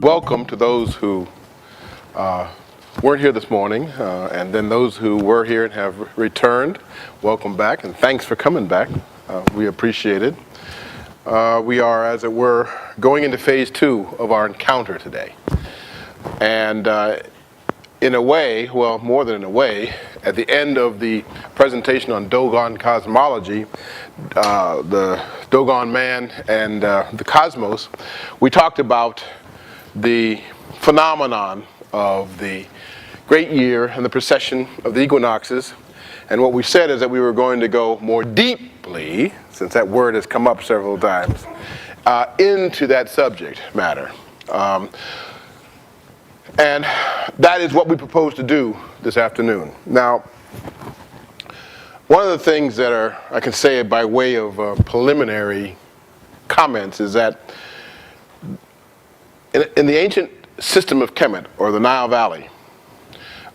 welcome to those who weren't here this morning, and then those who were here and have returned. Welcome back, and thanks for coming back. We appreciate it. We are, as it were, going into phase 2 of our encounter today. And in a way, well, more than in a way, at the end of the presentation on Dogon cosmology, the Dogon man and the cosmos, we talked about the phenomenon of the great year and the precession of the equinoxes. And what we said is that we were going to go more deeply, since that word has come up several times, into that subject matter. And that is what we propose to do this afternoon. Now, one of the things that I can say by way of preliminary comments is that in the ancient system of Kemet, or the Nile Valley,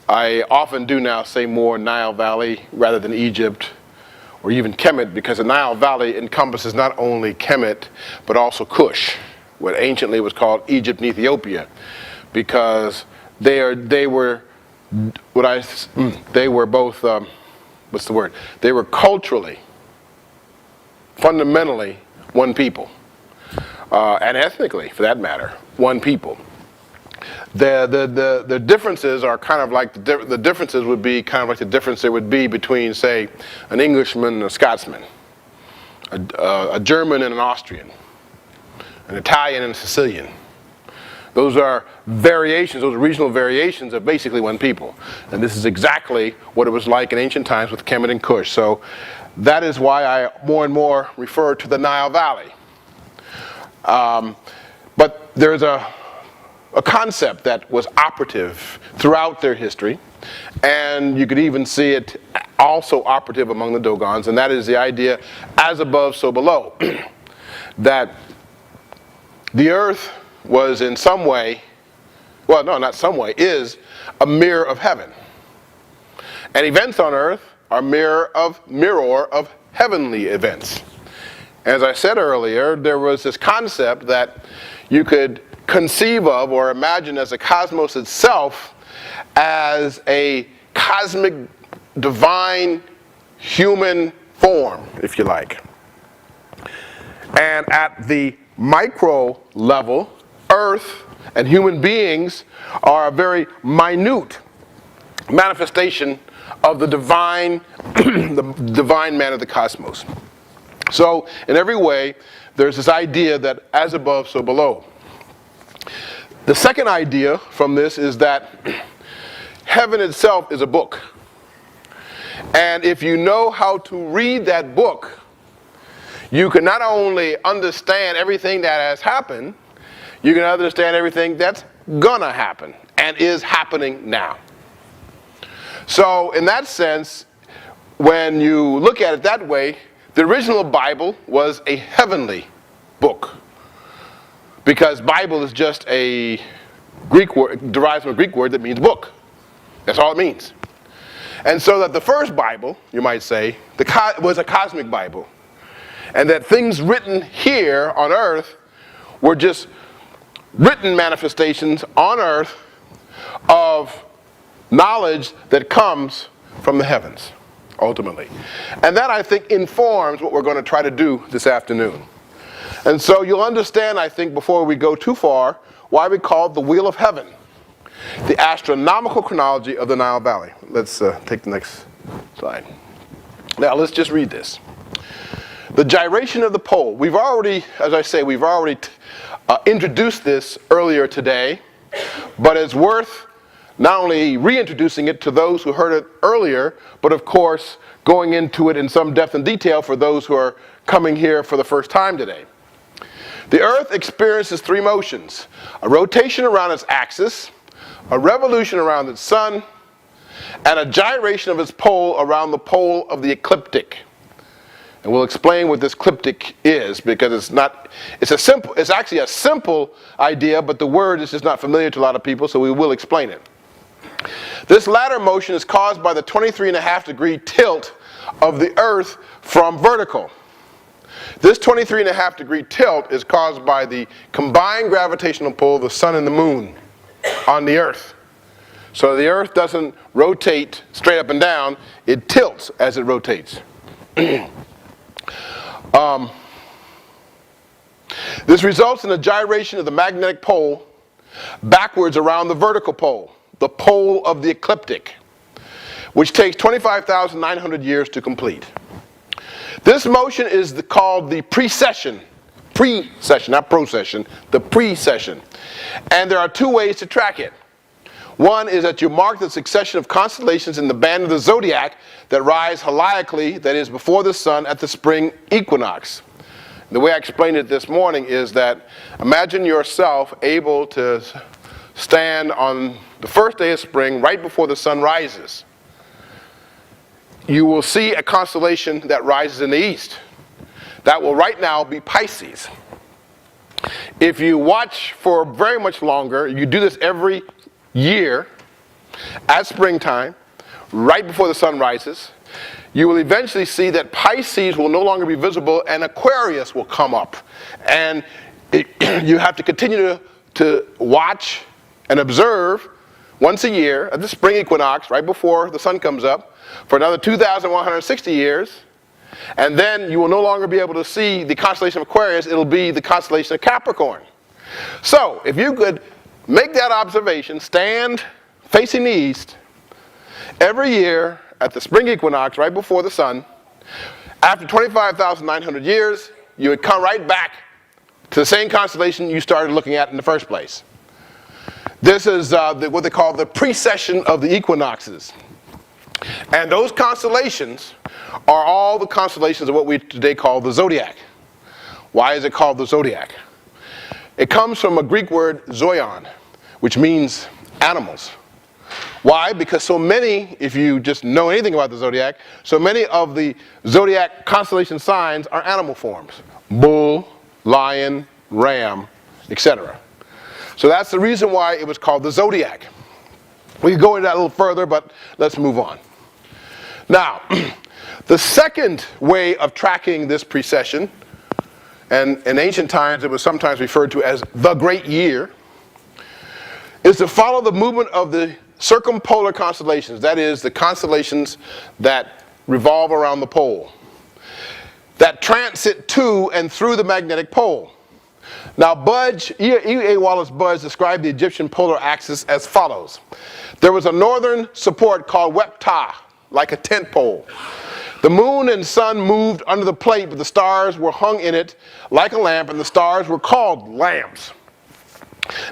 I often do now say more Nile Valley rather than Egypt or even Kemet, because the Nile Valley encompasses not only Kemet but also Kush, what anciently was called Egypt and Ethiopia, because they were both they were culturally, fundamentally one people, and ethnically, for that matter, one people. The differences are kind of like the differences would be kind of like the difference there would be between, say, an Englishman and a Scotsman, a German and an Austrian, an Italian and a Sicilian. Those are variations, those are regional variations of basically one people. And this is exactly what it was like in ancient times with Kemet and Kush. So that is why I more and more refer to the Nile Valley. But there's a concept that was operative throughout their history, and you could even see it also operative among the Dogons, and that is the idea, as above, so below, that the earth was in some way, well, no, not some way, is a mirror of heaven. And events on earth are mirror of heavenly events. As I said earlier, there was this concept that you could conceive of or imagine as the cosmos itself as a cosmic, divine, human form, if you like. And at the micro level, Earth and human beings are a very minute manifestation of the divine, the divine man of the cosmos. So, in every way, there's this idea that as above, so below. The second idea from this is that heaven itself is a book. And if you know how to read that book, you can not only understand everything that has happened, you can understand everything that's gonna happen and is happening now. So in that sense, when you look at it that way, the original Bible was a heavenly book, because Bible is just a Greek word, derives from a Greek word that means book. That's all it means. And so that the first Bible, you might say, was a cosmic Bible, and that things written here on earth were just written manifestations on earth of knowledge that comes from the heavens, ultimately. And that, I think, informs what we're going to try to do this afternoon. And so you'll understand, I think, before we go too far, why we call it the Wheel of Heaven, the astronomical chronology of the Nile Valley. Let's take the next slide. Now, let's just read this. The gyration of the pole. We've already, as I say, introduced this earlier today, but it's worth not only reintroducing it to those who heard it earlier, but of course going into it in some depth and detail for those who are coming here for the first time today. The earth experiences 3 motions: a rotation around its axis, a revolution around its sun, and a gyration of its pole around the pole of the ecliptic. And we'll explain what this ecliptic is, because it's actually a simple idea, but the word is just not familiar to a lot of people, so we will explain it. This latter motion is caused by the 23.5 degree tilt of the earth from vertical. This 23.5-degree tilt is caused by the combined gravitational pull of the sun and the moon on the Earth. So the Earth doesn't rotate straight up and down, it tilts as it rotates. This results in a gyration of the magnetic pole backwards around the vertical pole, the pole of the ecliptic, which takes 25,900 years to complete. This motion is called the precession, not procession, the precession. And there are two ways to track it. One is that you mark the succession of constellations in the band of the zodiac that rise heliacally, that is before the sun, at the spring equinox. The way I explained it this morning is that imagine yourself able to stand on the first day of spring right before the sun rises. You will see a constellation that rises in the east. That will right now be Pisces. If you watch for very much longer, you do this every year at springtime, right before the sun rises, you will eventually see that Pisces will no longer be visible and Aquarius will come up. And you have to continue to watch and observe once a year at the spring equinox, right before the sun comes up, for another 2,160 years. And then you will no longer be able to see the constellation of Aquarius, it'll be the constellation of Capricorn. So, if you could make that observation, stand facing the east every year at the spring equinox, right before the sun, after 25,900 years, you would come right back to the same constellation you started looking at in the first place. This is what they call the precession of the equinoxes. And those constellations are all the constellations of what we today call the zodiac. Why is it called the zodiac? It comes from a Greek word zoion, which means animals. Why? Because so many, if you just know anything about the zodiac, so many of the zodiac constellation signs are animal forms. Bull, lion, ram, etc. So that's the reason why it was called the zodiac. We could go into that a little further, but let's move on. Now, the second way of tracking this precession, and in ancient times it was sometimes referred to as the great year, is to follow the movement of the circumpolar constellations, that is, the constellations that revolve around the pole, that transit to and through the magnetic pole. Now, E.A. Wallace Budge described the Egyptian polar axis as follows. There was a northern support called Weptah, like a tent pole. The moon and sun moved under the plate, but the stars were hung in it like a lamp, and the stars were called lamps.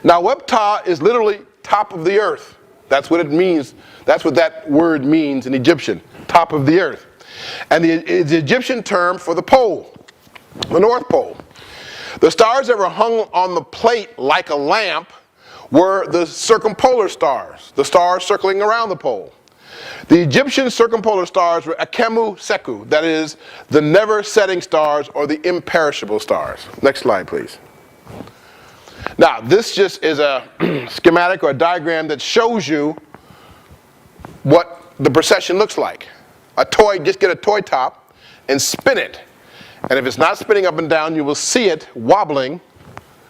Now, Weptah is literally top of the earth. That's what it means. That's what that word means in Egyptian, top of the earth. And it's the Egyptian term for the pole, the North Pole. The stars that were hung on the plate like a lamp were the circumpolar stars, the stars circling around the pole. The Egyptian circumpolar stars were Akemu Seku, that is, the never-setting stars or the imperishable stars. Next slide, please. Now, this just is a schematic or a diagram that shows you what the precession looks like. A toy, just get a toy top and spin it. And if it's not spinning up and down, you will see it wobbling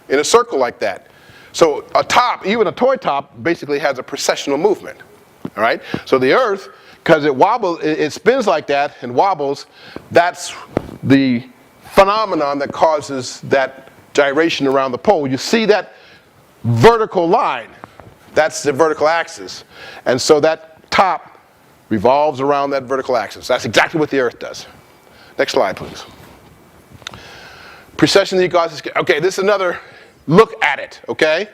in a circle like that. So a top, even a toy top, basically has a precessional movement. All right? So the Earth, because it spins like that and wobbles, that's the phenomenon that causes that gyration around the pole. You see that vertical line, that's the vertical axis. And so that top revolves around that vertical axis. That's exactly what the Earth does. Next slide, please. Precession of the equinoxes. Okay, this is another look at it, okay?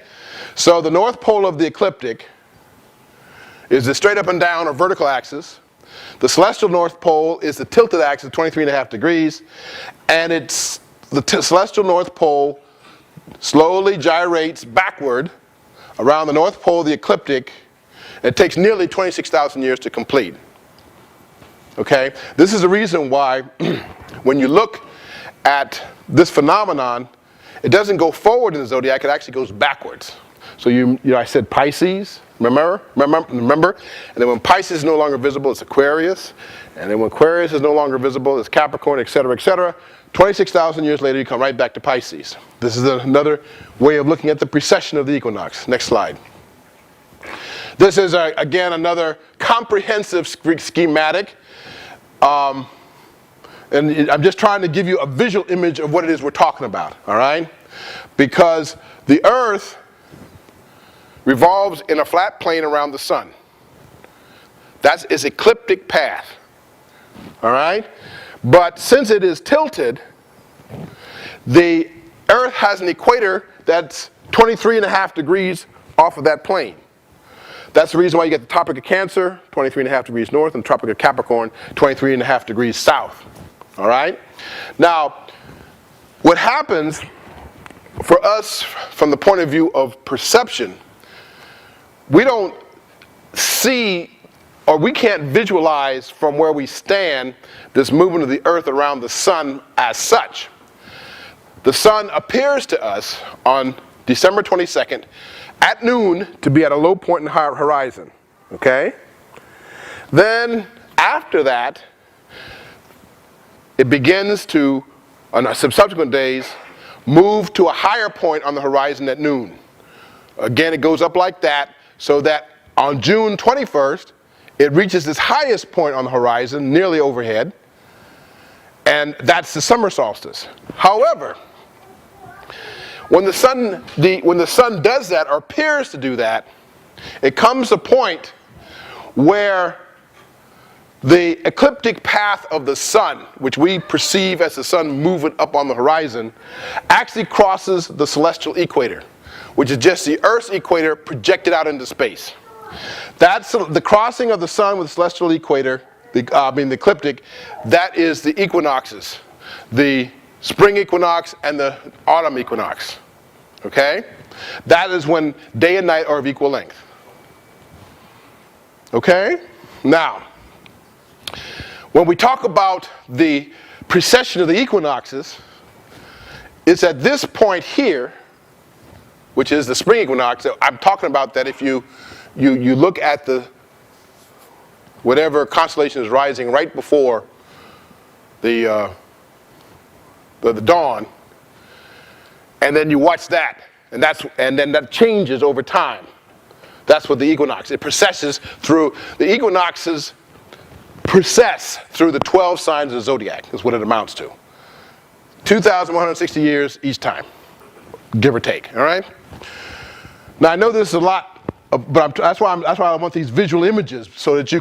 So the North Pole of the ecliptic is the straight up and down or vertical axis. The celestial North Pole is the tilted axis, 23.5 degrees. And it's the celestial North Pole slowly gyrates backward around the North Pole of the ecliptic. It takes nearly 26,000 years to complete. Okay? This is the reason why when you look at this phenomenon, it doesn't go forward in the zodiac, it actually goes backwards. So I said Pisces, remember? And then when Pisces is no longer visible, it's Aquarius. And then when Aquarius is no longer visible, it's Capricorn, etc., etc. 26,000 years later, you come right back to Pisces. This is another way of looking at the precession of the equinox. Next slide. This is, again, another comprehensive schematic. And I'm just trying to give you a visual image of what it is we're talking about, all right? Because the Earth revolves in a flat plane around the sun. That's its ecliptic path, all right? But since it is tilted, the Earth has an equator that's 23.5 degrees off of that plane. That's the reason why you get the Tropic of Cancer, 23.5 degrees north, and the Tropic of Capricorn, 23.5 degrees south, all right? Now, what happens for us from the point of view of perception, we don't see, or we can't visualize from where we stand this movement of the Earth around the sun as such. The sun appears to us on December 22nd at noon to be at a low point in the horizon, okay? Then after that, it begins to, on subsequent days, move to a higher point on the horizon at noon. Again, it goes up like that, so that on June 21st, it reaches its highest point on the horizon, nearly overhead, and that's the summer solstice. However, when the sun does that, or appears to do that, it comes a point where the ecliptic path of the sun, which we perceive as the sun moving up on the horizon, actually crosses the celestial equator, which is just the Earth's equator projected out into space. That's the crossing of the sun with the celestial equator, the ecliptic. That is the equinoxes, the spring equinox and the autumn equinox. Okay? That is when day and night are of equal length. Okay? Now, when we talk about the precession of the equinoxes, it's at this point here, which is the spring equinox. I'm talking about that if you look at the whatever constellation is rising right before the dawn, and then you watch that, and then that changes over time. That's what the equinox. It precesses through the equinoxes. Precess through the 12 signs of the zodiac is what it amounts to. 2,160 years each time, give or take. All right. Now I know this is a lot, but that's why I want these visual images so that you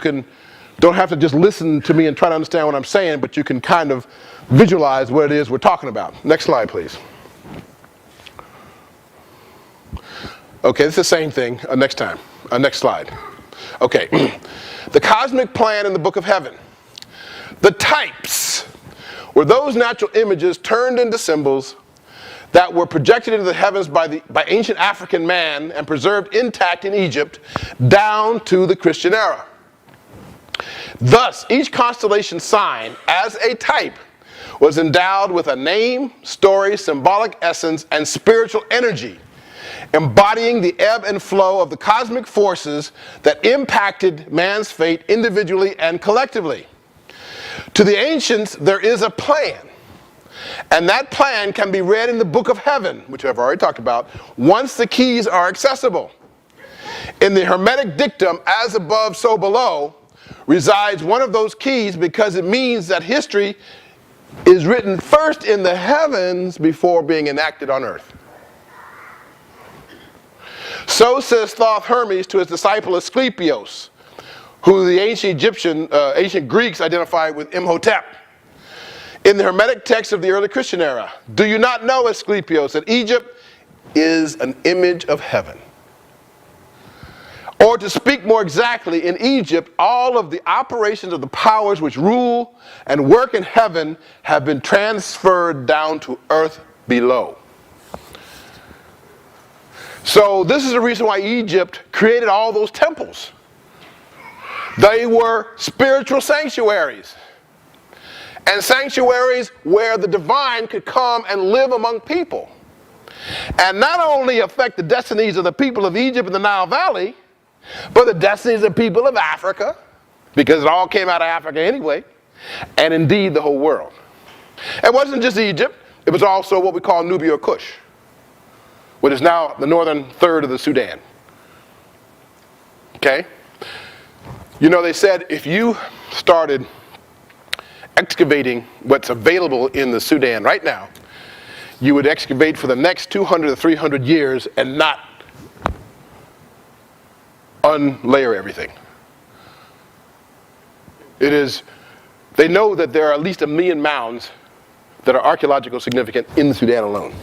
don't have to just listen to me and try to understand what I'm saying, but you can kind of visualize what it is we're talking about. Next slide, please. Okay, it's the same thing. Next slide. Okay. The cosmic plan in the book of heaven. The types were those natural images turned into symbols that were projected into the heavens by ancient African man and preserved intact in Egypt down to the Christian era. Thus, each constellation sign, as a type, was endowed with a name, story, symbolic essence, and spiritual energy, embodying the ebb and flow of the cosmic forces that impacted man's fate individually and collectively. To the ancients, there is a plan, and that plan can be read in the book of heaven, which I've already talked about, once the keys are accessible. In the Hermetic dictum, as above, so below, resides one of those keys, because it means that history is written first in the heavens before being enacted on earth. So says Thoth Hermes to his disciple Asclepios, who the ancient Greeks identified with Imhotep. In the Hermetic text of the early Christian era, do you not know, Asclepios, that Egypt is an image of heaven? Or to speak more exactly, in Egypt, all of the operations of the powers which rule and work in heaven have been transferred down to earth below. So this is the reason why Egypt created all those temples. They were spiritual sanctuaries. And sanctuaries where the divine could come and live among people. And not only affect the destinies of the people of Egypt and the Nile Valley, but the destinies of the people of Africa, because it all came out of Africa anyway, and indeed the whole world. It wasn't just Egypt, it was also what we call Nubia or Kush, which is now the northern third of the Sudan. Okay? You know, they said if you started excavating what's available in the Sudan right now, you would excavate for the next 200 to 300 years and not unlayer everything. It is, they know that there are at least 1 million mounds that are archaeologically significant in the Sudan alone.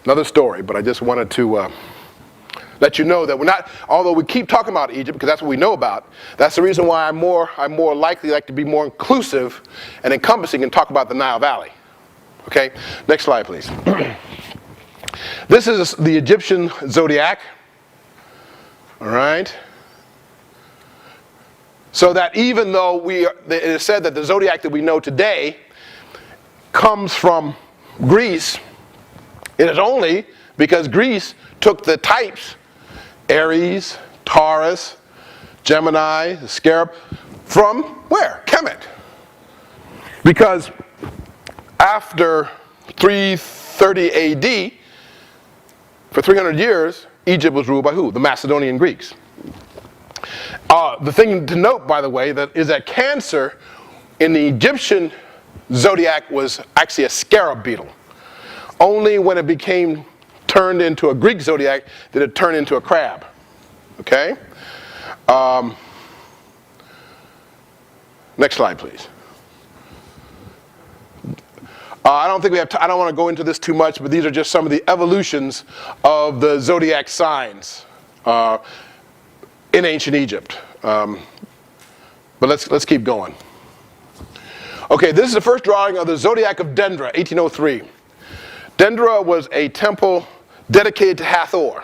Another story, but I just wanted to let you know that we're not, although we keep talking about Egypt because that's what we know about, that's the reason why I'm more likely like to be more inclusive and encompassing and talk about the Nile Valley. Okay, next slide please. This is the Egyptian zodiac. All right. So that even though it is said that the zodiac that we know today comes from Greece, it is only because Greece took the types, Aries, Taurus, Gemini, the Scarab, from where? Kemet. Because after 330 AD, for 300 years, Egypt was ruled by who? The Macedonian Greeks. The thing to note, by the way, is that Cancer in the Egyptian zodiac was actually a scarab beetle. Only when it became turned into a Greek zodiac did it turn into a crab. Okay? Next slide, please. I don't think we have I don't want to go into this too much, but these are just some of the evolutions of the zodiac signs in ancient Egypt. But let's keep going. Okay, this is the first drawing of the zodiac of Dendra, 1803. Dendra was a temple dedicated to Hathor,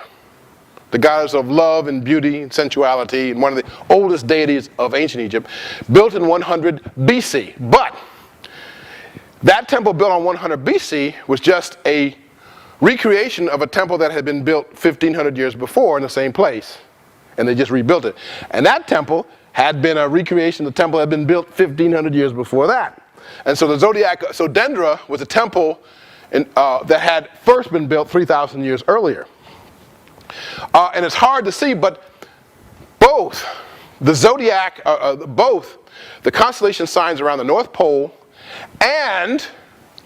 the goddess of love and beauty and sensuality, and one of the oldest deities of ancient Egypt, built in 100 BC. But that temple built on 100 BC was just a recreation of a temple that had been built 1,500 years before in the same place. And they just rebuilt it. And that temple had been a recreation of the temple that had been built 1,500 years before that. And so the zodiac, so Dendra was a temple that had first been built 3,000 years earlier. And it's hard to see, but both the zodiac, both the constellation signs around the North Pole and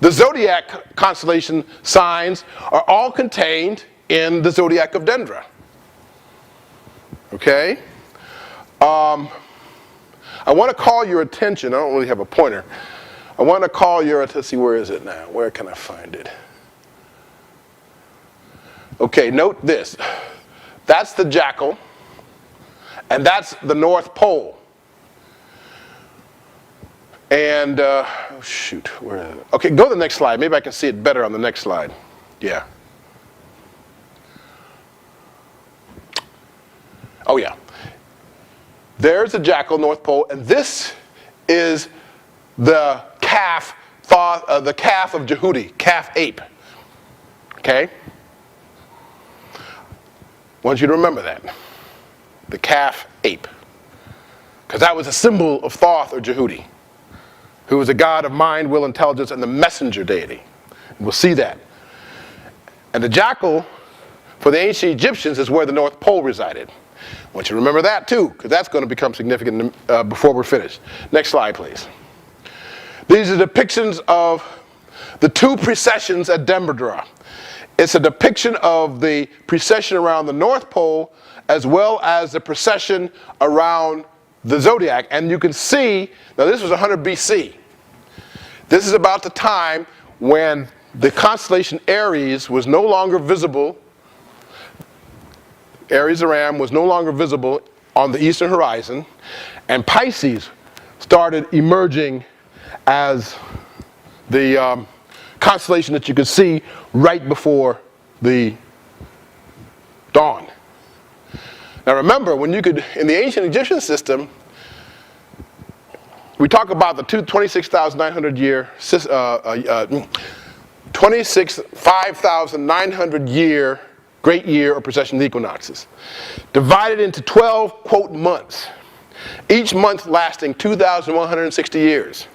the zodiac constellation signs are all contained in the zodiac of Dendra. Okay? I want to call your attention. I don't really have a pointer. I want to call your attention. Let's see, where is it now? Where can I find it? Okay, note this. That's the jackal, and that's the North Pole. And, oh shoot, where is it? Okay, go to the next slide. Maybe I can see it better on the next slide. Yeah. Oh yeah. There's the jackal, North Pole, and this is the calf, the calf of Jehudi, calf ape. Okay? I want you to remember that. The calf ape. Because that was a symbol of Thoth or Jehudi, who was a god of mind, will, intelligence, and the messenger deity. We'll see that. And the jackal, for the ancient Egyptians, is where the North Pole resided. I want you to remember that too, because that's going to become significant before we're finished. Next slide, please. These are depictions of the two precessions at Dendra. It's a depiction of the precession around the North Pole as well as the precession around the zodiac. And you can see, now this was 100 BC. This is about the time when the constellation Aries was no longer visible. Aries Aram was no longer visible on the eastern horizon, and Pisces started emerging as the constellation that you could see right before the dawn. Now remember, when you could, in the ancient Egyptian system, we talk about the 26,900 year, 5,900 year great year or precession of the equinoxes, divided into 12, quote, months, each month lasting 2,160 years.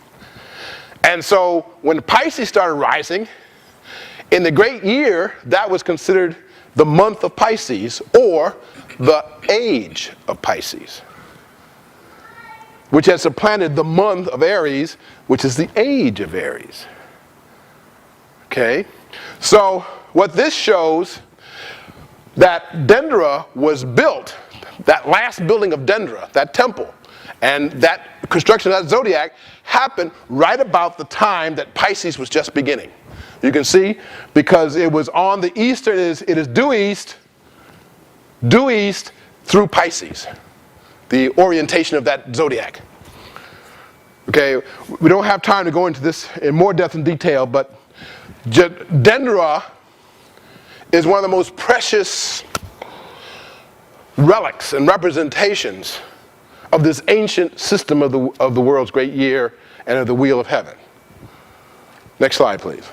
And so when Pisces started rising, in the great year, that was considered the month of Pisces, or the age of Pisces, which has supplanted the month of Aries, which is the age of Aries. Okay? So what this shows, that Dendra was built, that last building of Dendra, that temple, and that construction of that zodiac happened right about the time that Pisces was just beginning. You can see, because it was on the eastern, it is due east through Pisces, the orientation of that zodiac. Okay, we don't have time to go into this in more depth and detail, but Dendra is one of the most precious relics and representations of this ancient system of the world's great year and of the wheel of heaven. Next slide, please.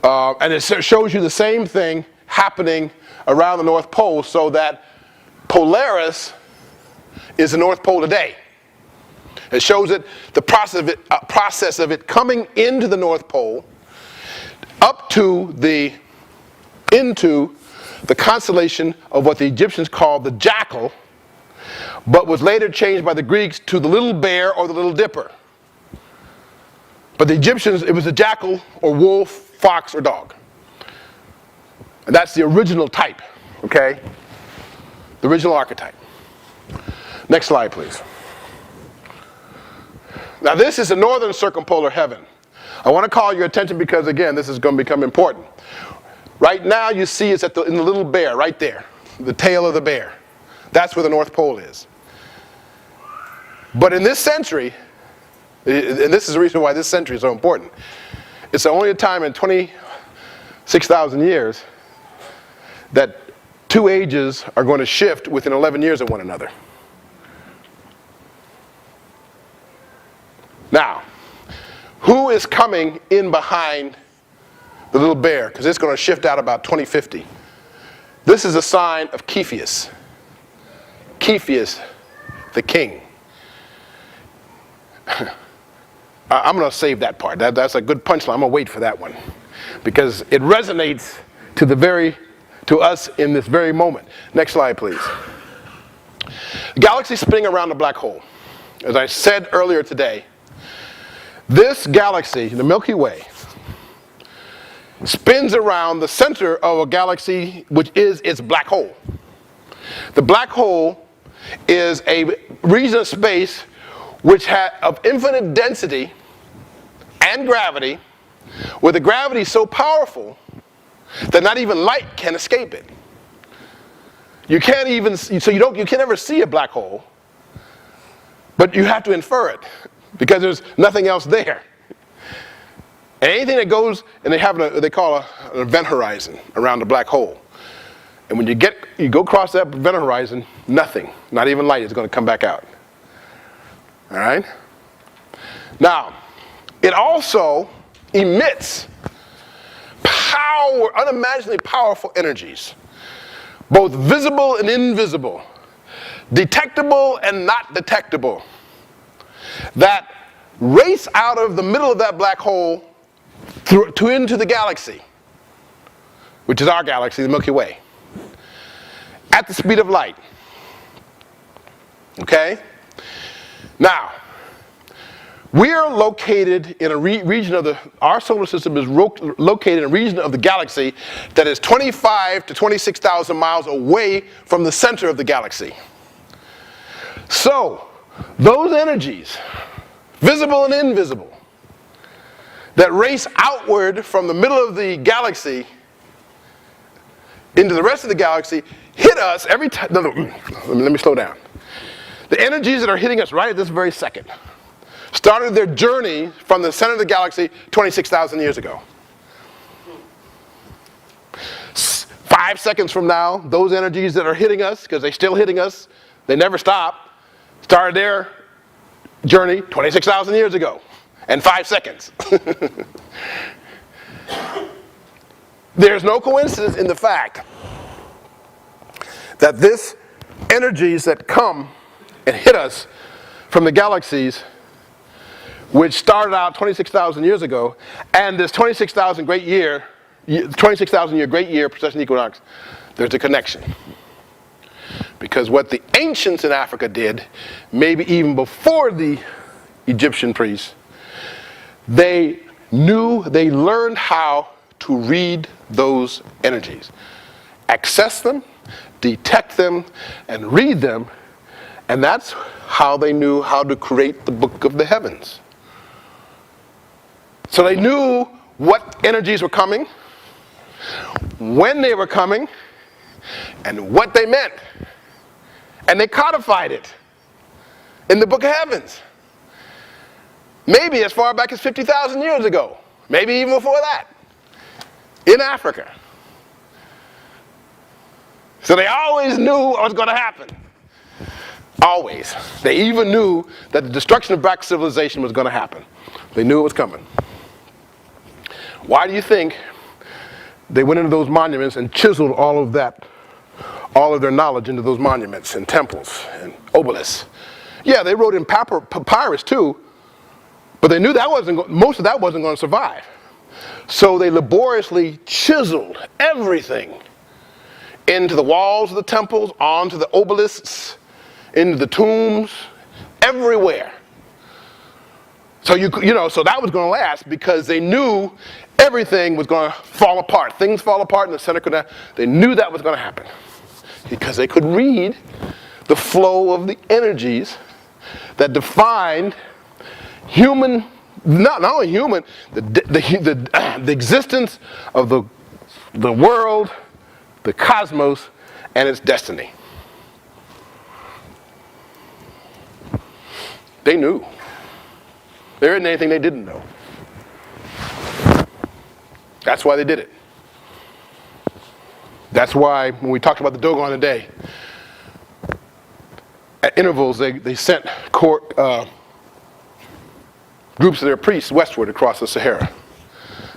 And it shows you the same thing happening around the North Pole, so that Polaris is the North Pole today. It shows it, the process of it coming into the North Pole, into the constellation of what the Egyptians called the Jackal, but was later changed by the Greeks to the Little Bear or the Little Dipper. But the Egyptians, it was a jackal or wolf, fox or dog. And that's the original type, okay? The original archetype. Next slide, please. Now this is the northern circumpolar heaven. I want to call your attention because, again, this is going to become important. Right now you see it's in the Little Bear, right there. The tail of the bear. That's where the North Pole is. But in this century, and this is the reason why this century is so important, it's the only time in 26,000 years that two ages are going to shift within 11 years of one another. Now, who is coming in behind the Little Bear? Because it's going to shift out about 2050. This is a sign of Cepheus. Cepheus, the king. I'm going to save that part. That's a good punchline. I'm going to wait for that one, because it resonates to us in this very moment. Next slide, please. The galaxy spinning around the black hole. As I said earlier today, this galaxy, the Milky Way, spins around the center of a galaxy, which is its black hole. The black hole is a region of space which has of infinite density and gravity, where the gravity is so powerful that not even light can escape it. You can't even, so you can never see a black hole, but you have to infer it, because there's nothing else there. And anything that goes, and they call an event horizon around the black hole. And when you go across that event horizon, nothing, not even light, is going to come back out. All right? Now, it also emits unimaginably powerful energies, both visible and invisible, detectable and not detectable, that race out of the middle of that black hole into the galaxy, which is our galaxy, the Milky Way, at the speed of light. Okay? Now, we are located in a region of our solar system is located in a region of the galaxy that is 25 to 26,000 miles away from the center of the galaxy. So, those energies, visible and invisible, that race outward from the middle of the galaxy into the rest of the galaxy, hit us every time. No, let me slow down. The energies that are hitting us right at this very second started their journey from the center of the galaxy 26,000 years ago. 5 seconds from now, those energies that are hitting us, because they're still hitting us, they never stop, started their journey 26,000 years ago, and 5 seconds. There's no coincidence in the fact that this energies that come and hit us from the galaxies which started out 26,000 years ago, and this 26,000 year great year precession equinox, there's a connection. Because what the ancients in Africa did, maybe even before the Egyptian priests, they learned how to read those energies, access them, detect them, and read them, and that's how they knew how to create the book of the heavens. So they knew what energies were coming, when they were coming, and what they meant. And they codified it in the book of heavens. Maybe as far back as 50,000 years ago. Maybe even before that. In Africa. So they always knew what was going to happen. Always. They even knew that the destruction of black civilization was going to happen. They knew it was coming. Why do you think they went into those monuments and chiseled all of their knowledge into those monuments and temples and obelisks? Yeah, they wrote in papyrus too, but they knew that most of that wasn't going to survive. So they laboriously chiseled everything into the walls of the temples, onto the obelisks, into the tombs, everywhere. So so that was going to last because they knew everything was going to fall apart. Things fall apart in the center. They knew that was going to happen because they could read the flow of the energies that defined human, not only human, the existence of the world, the cosmos, and its destiny. They knew. There isn't anything they didn't know. That's why they did it. That's why when we talked about the Dogon today, at intervals they sent groups of their priests westward across the Sahara,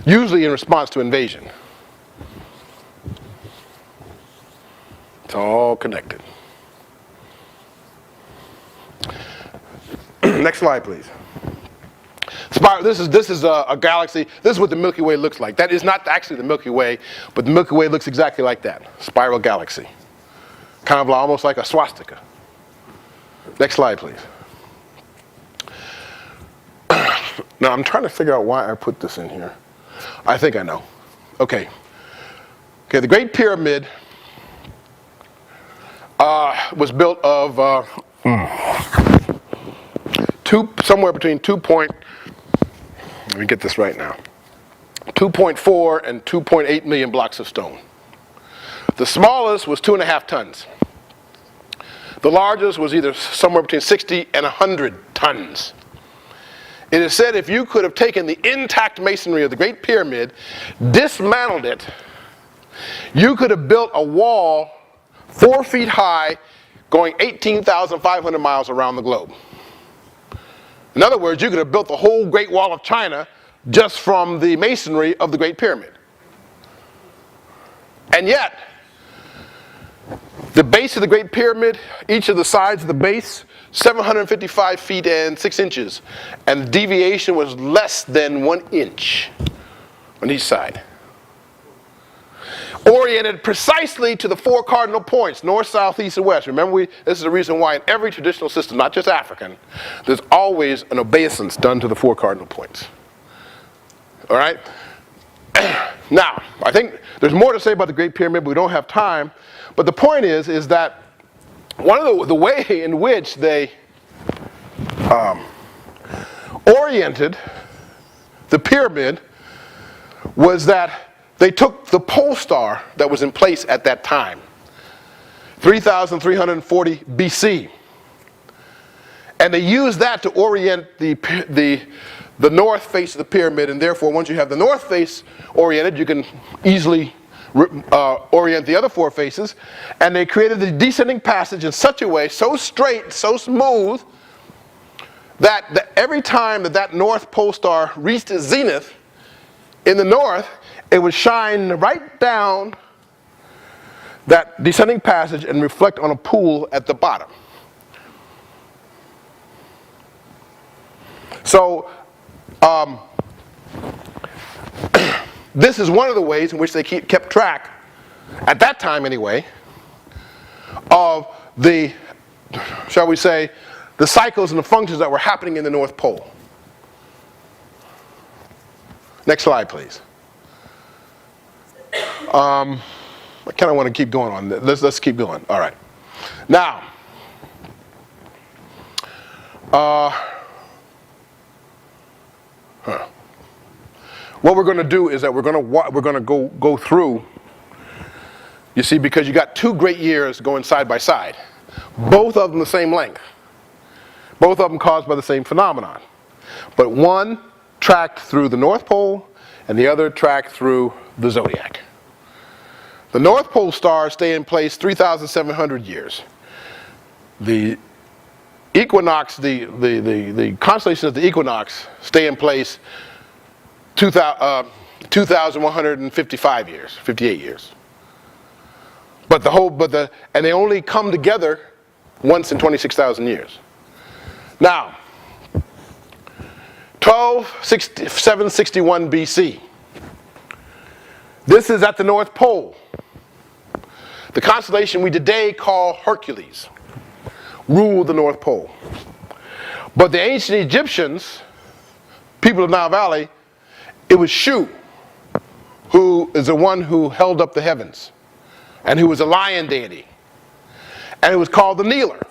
usually in response to invasion. It's all connected. Next slide, please. This is a galaxy. This is what the Milky Way looks like. That is not actually the Milky Way, but the Milky Way looks exactly like that. Spiral galaxy. Kind of almost like a swastika. Next slide, please. Now, I'm trying to figure out why I put this in here. I think I know. Okay, the Great Pyramid was built of somewhere between 2.4 and 2.8 million blocks of stone. The smallest was 2.5 tons. The largest was either somewhere between 60 and 100 tons. It is said if you could have taken the intact masonry of the Great Pyramid, dismantled it, you could have built a wall 4 feet high going 18,500 miles around the globe. In other words, you could have built the whole Great Wall of China just from the masonry of the Great Pyramid. And yet, the base of the Great Pyramid, each of the sides of the base, 755 feet and 6 inches. And the deviation was less than 1 inch on each side. Oriented precisely to the 4 cardinal points, north, south, east, and west. Remember, this is the reason why in every traditional system, not just African, there's always an obeisance done to the 4 cardinal points. All right? Now, I think there's more to say about the Great Pyramid, but we don't have time. But the point is that one of the way in which they oriented the pyramid was that they took the pole star that was in place at that time, 3,340 BC, and they used that to orient the north face of the pyramid, and therefore once you have the north face oriented, you can easily orient the other 4 faces, and they created the descending passage in such a way, so straight, so smooth, that every time that north pole star reached its zenith in the north, it would shine right down that descending passage and reflect on a pool at the bottom. So this is one of the ways in which they kept track, at that time anyway, of the, shall we say, the cycles and the functions that were happening in the North Pole. Next slide, please. I kind of want to keep going on this. Let's keep going. All right. Now, what we're going to do is that we're going to go through. You see, because you got two great years going side by side, both of them the same length, both of them caused by the same phenomenon, but one tracked through the North Pole and the other tracked through the zodiac. The North Pole stars stay in place 3,700 years. The equinox, the constellations of the equinox stay in place 2,155 years, 58 years. And they only come together once in 26,000 years. Now, 761 BC. This is at the North Pole. The constellation we today call Hercules ruled the North Pole. But the ancient Egyptians, people of Nile Valley, it was Shu, who is the one who held up the heavens, and who was a lion deity. And it was called the kneeler.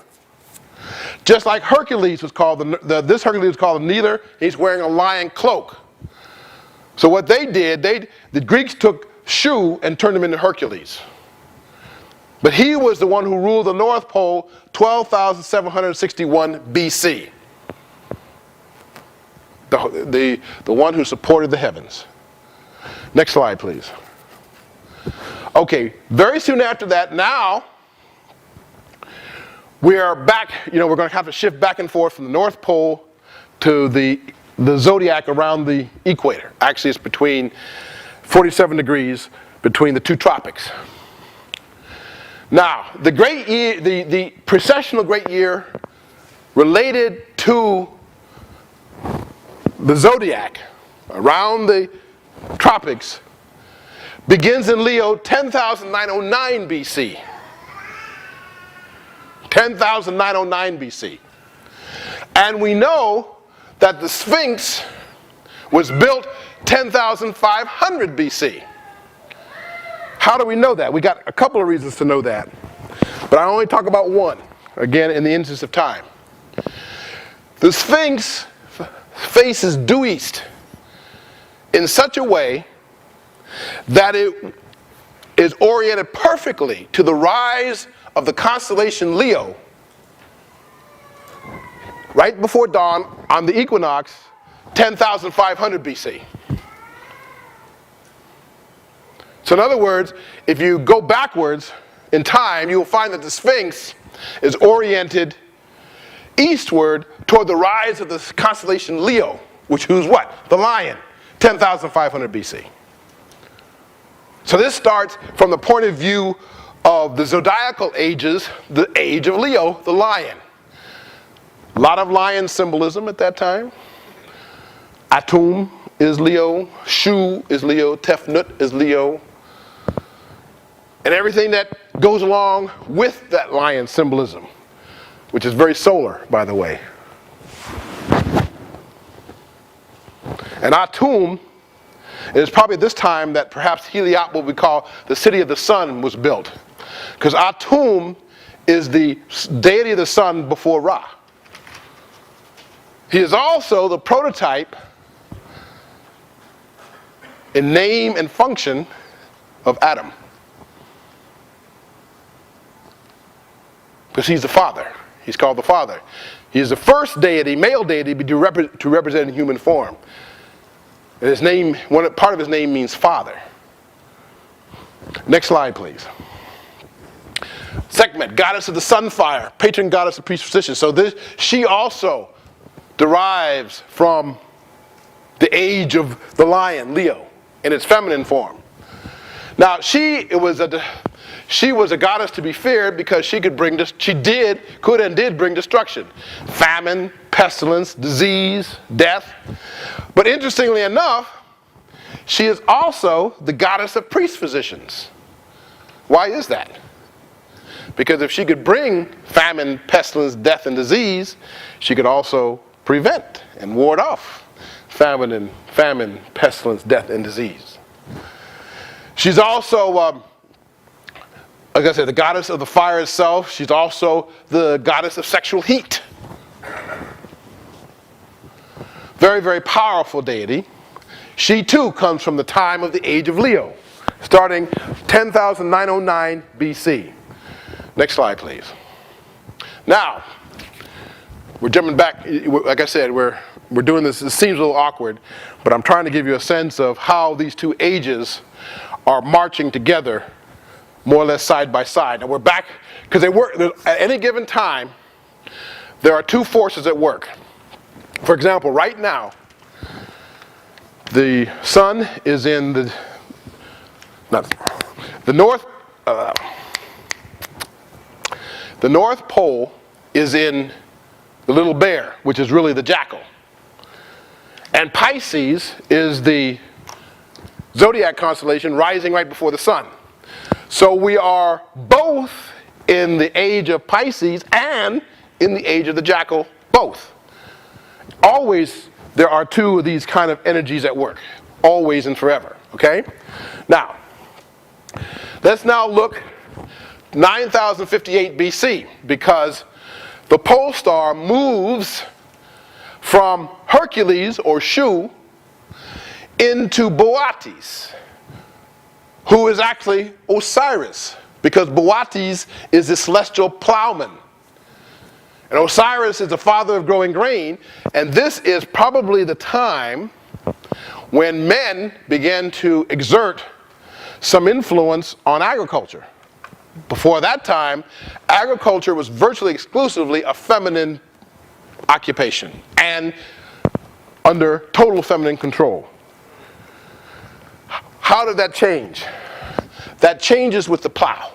Just like Hercules was called, this Hercules was called the kneeler, he's wearing a lion cloak. So what they did, the Greeks took Shu and turned him into Hercules. But he was the one who ruled the North Pole 12,761 BC. The one who supported the heavens. Next slide, please. Okay, very soon after that, now we are back, we're going to have to shift back and forth from the North Pole to the zodiac around the equator. Actually, it's between 47 degrees between the two tropics. Now, the great year, the precessional great year related to the zodiac around the tropics begins in Leo 10,909 BC. 10,909 BC. And we know that the Sphinx was built 10,500 BC. How do we know that? We got a couple of reasons to know that. But I only talk about one, again, in the interest of time. The Sphinx faces due east in such a way that it is oriented perfectly to the rise of the constellation Leo right before dawn on the equinox, 10,500 BC. So in other words, if you go backwards in time, you will find that the Sphinx is oriented eastward toward the rise of the constellation Leo, who's what? The lion, 10,500 BC. So this starts from the point of view of the zodiacal ages, the age of Leo, the lion. A lot of lion symbolism at that time. Atum is Leo, Shu is Leo, Tefnut is Leo. And everything that goes along with that lion symbolism, which is very solar, by the way. And Atum is probably this time that perhaps Heliop, what we call the city of the sun, was built. Because Atum is the deity of the sun before Ra. He is also the prototype in name and function of Adam. Because he's the father. He's called the father. He is the first deity, male deity, to represent in human form. And his name, part of his name means father. Next slide, please. Sekhmet, goddess of the sunfire, patron goddess of precision. So she also derives from the age of the lion, Leo, in its feminine form. Now, she She was a goddess to be feared because she could and did bring destruction. Famine, pestilence, disease, death. But interestingly enough, she is also the goddess of priest physicians. Why is that? Because if she could bring famine, pestilence, death, and disease, she could also prevent and ward off famine, pestilence, death, and disease. She's also, like I said, the goddess of the fire itself. She's also the goddess of sexual heat. Very, very powerful deity. She too comes from the time of the age of Leo, starting 10,909 BC. Next slide, please. Now, we're jumping back. Like I said, we're doing this. It seems a little awkward, but I'm trying to give you a sense of how these two ages are marching together, more or less side by side. And we're back, because they work at any given time. There are two forces at work. For example, right now, the sun is in the North Pole is in the little bear, which is really the jackal. And Pisces is the zodiac constellation rising right before the sun. So we are both in the age of Pisces and in the age of the jackal, both. Always there are two of these kind of energies at work, always and forever, okay? Now, let's now look 9058 BC, because the pole star moves from Hercules, or Shu, into Boötes, who is actually Osiris, because Boötes is the celestial plowman. And Osiris is the father of growing grain, and this is probably the time when men began to exert some influence on agriculture. Before that time, agriculture was virtually exclusively a feminine occupation and under total feminine control. How did that change? That changes with the plow.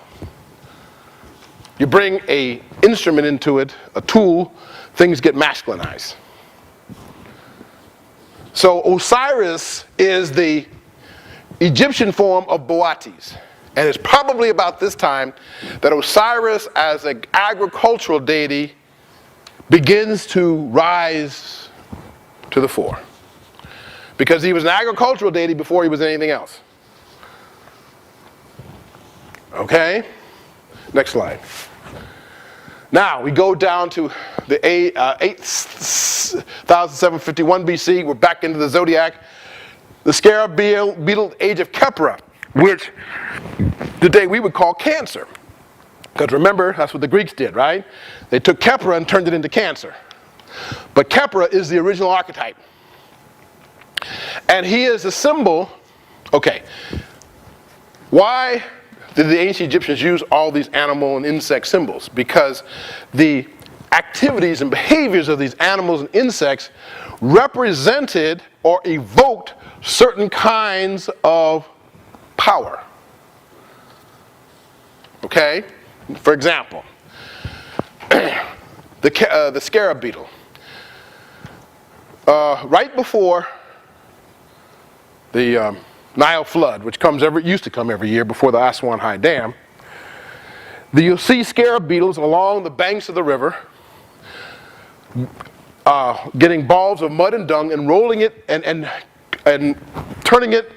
You bring an instrument into it, a tool, things get masculinized. So Osiris is the Egyptian form of Boötes. And it's probably about this time that Osiris, as an agricultural deity, begins to rise to the fore. Because he was an agricultural deity before he was anything else. Okay? Next slide. Now, we go down to the 8,751 BC. We're back into the zodiac. The scarab beetle age of Kepra, which today we would call Cancer. Because remember, that's what the Greeks did, right? They took Kepra and turned it into Cancer. But Kepra is the original archetype. And he is a symbol. Okay, why did the ancient Egyptians use all these animal and insect symbols? Because the activities and behaviors of these animals and insects represented or evoked certain kinds of power. Okay? For example, the scarab beetle. Right before the Nile flood, which used to come every year before the Aswan High Dam, you'll see scarab beetles along the banks of the river getting balls of mud and dung and rolling it and turning it,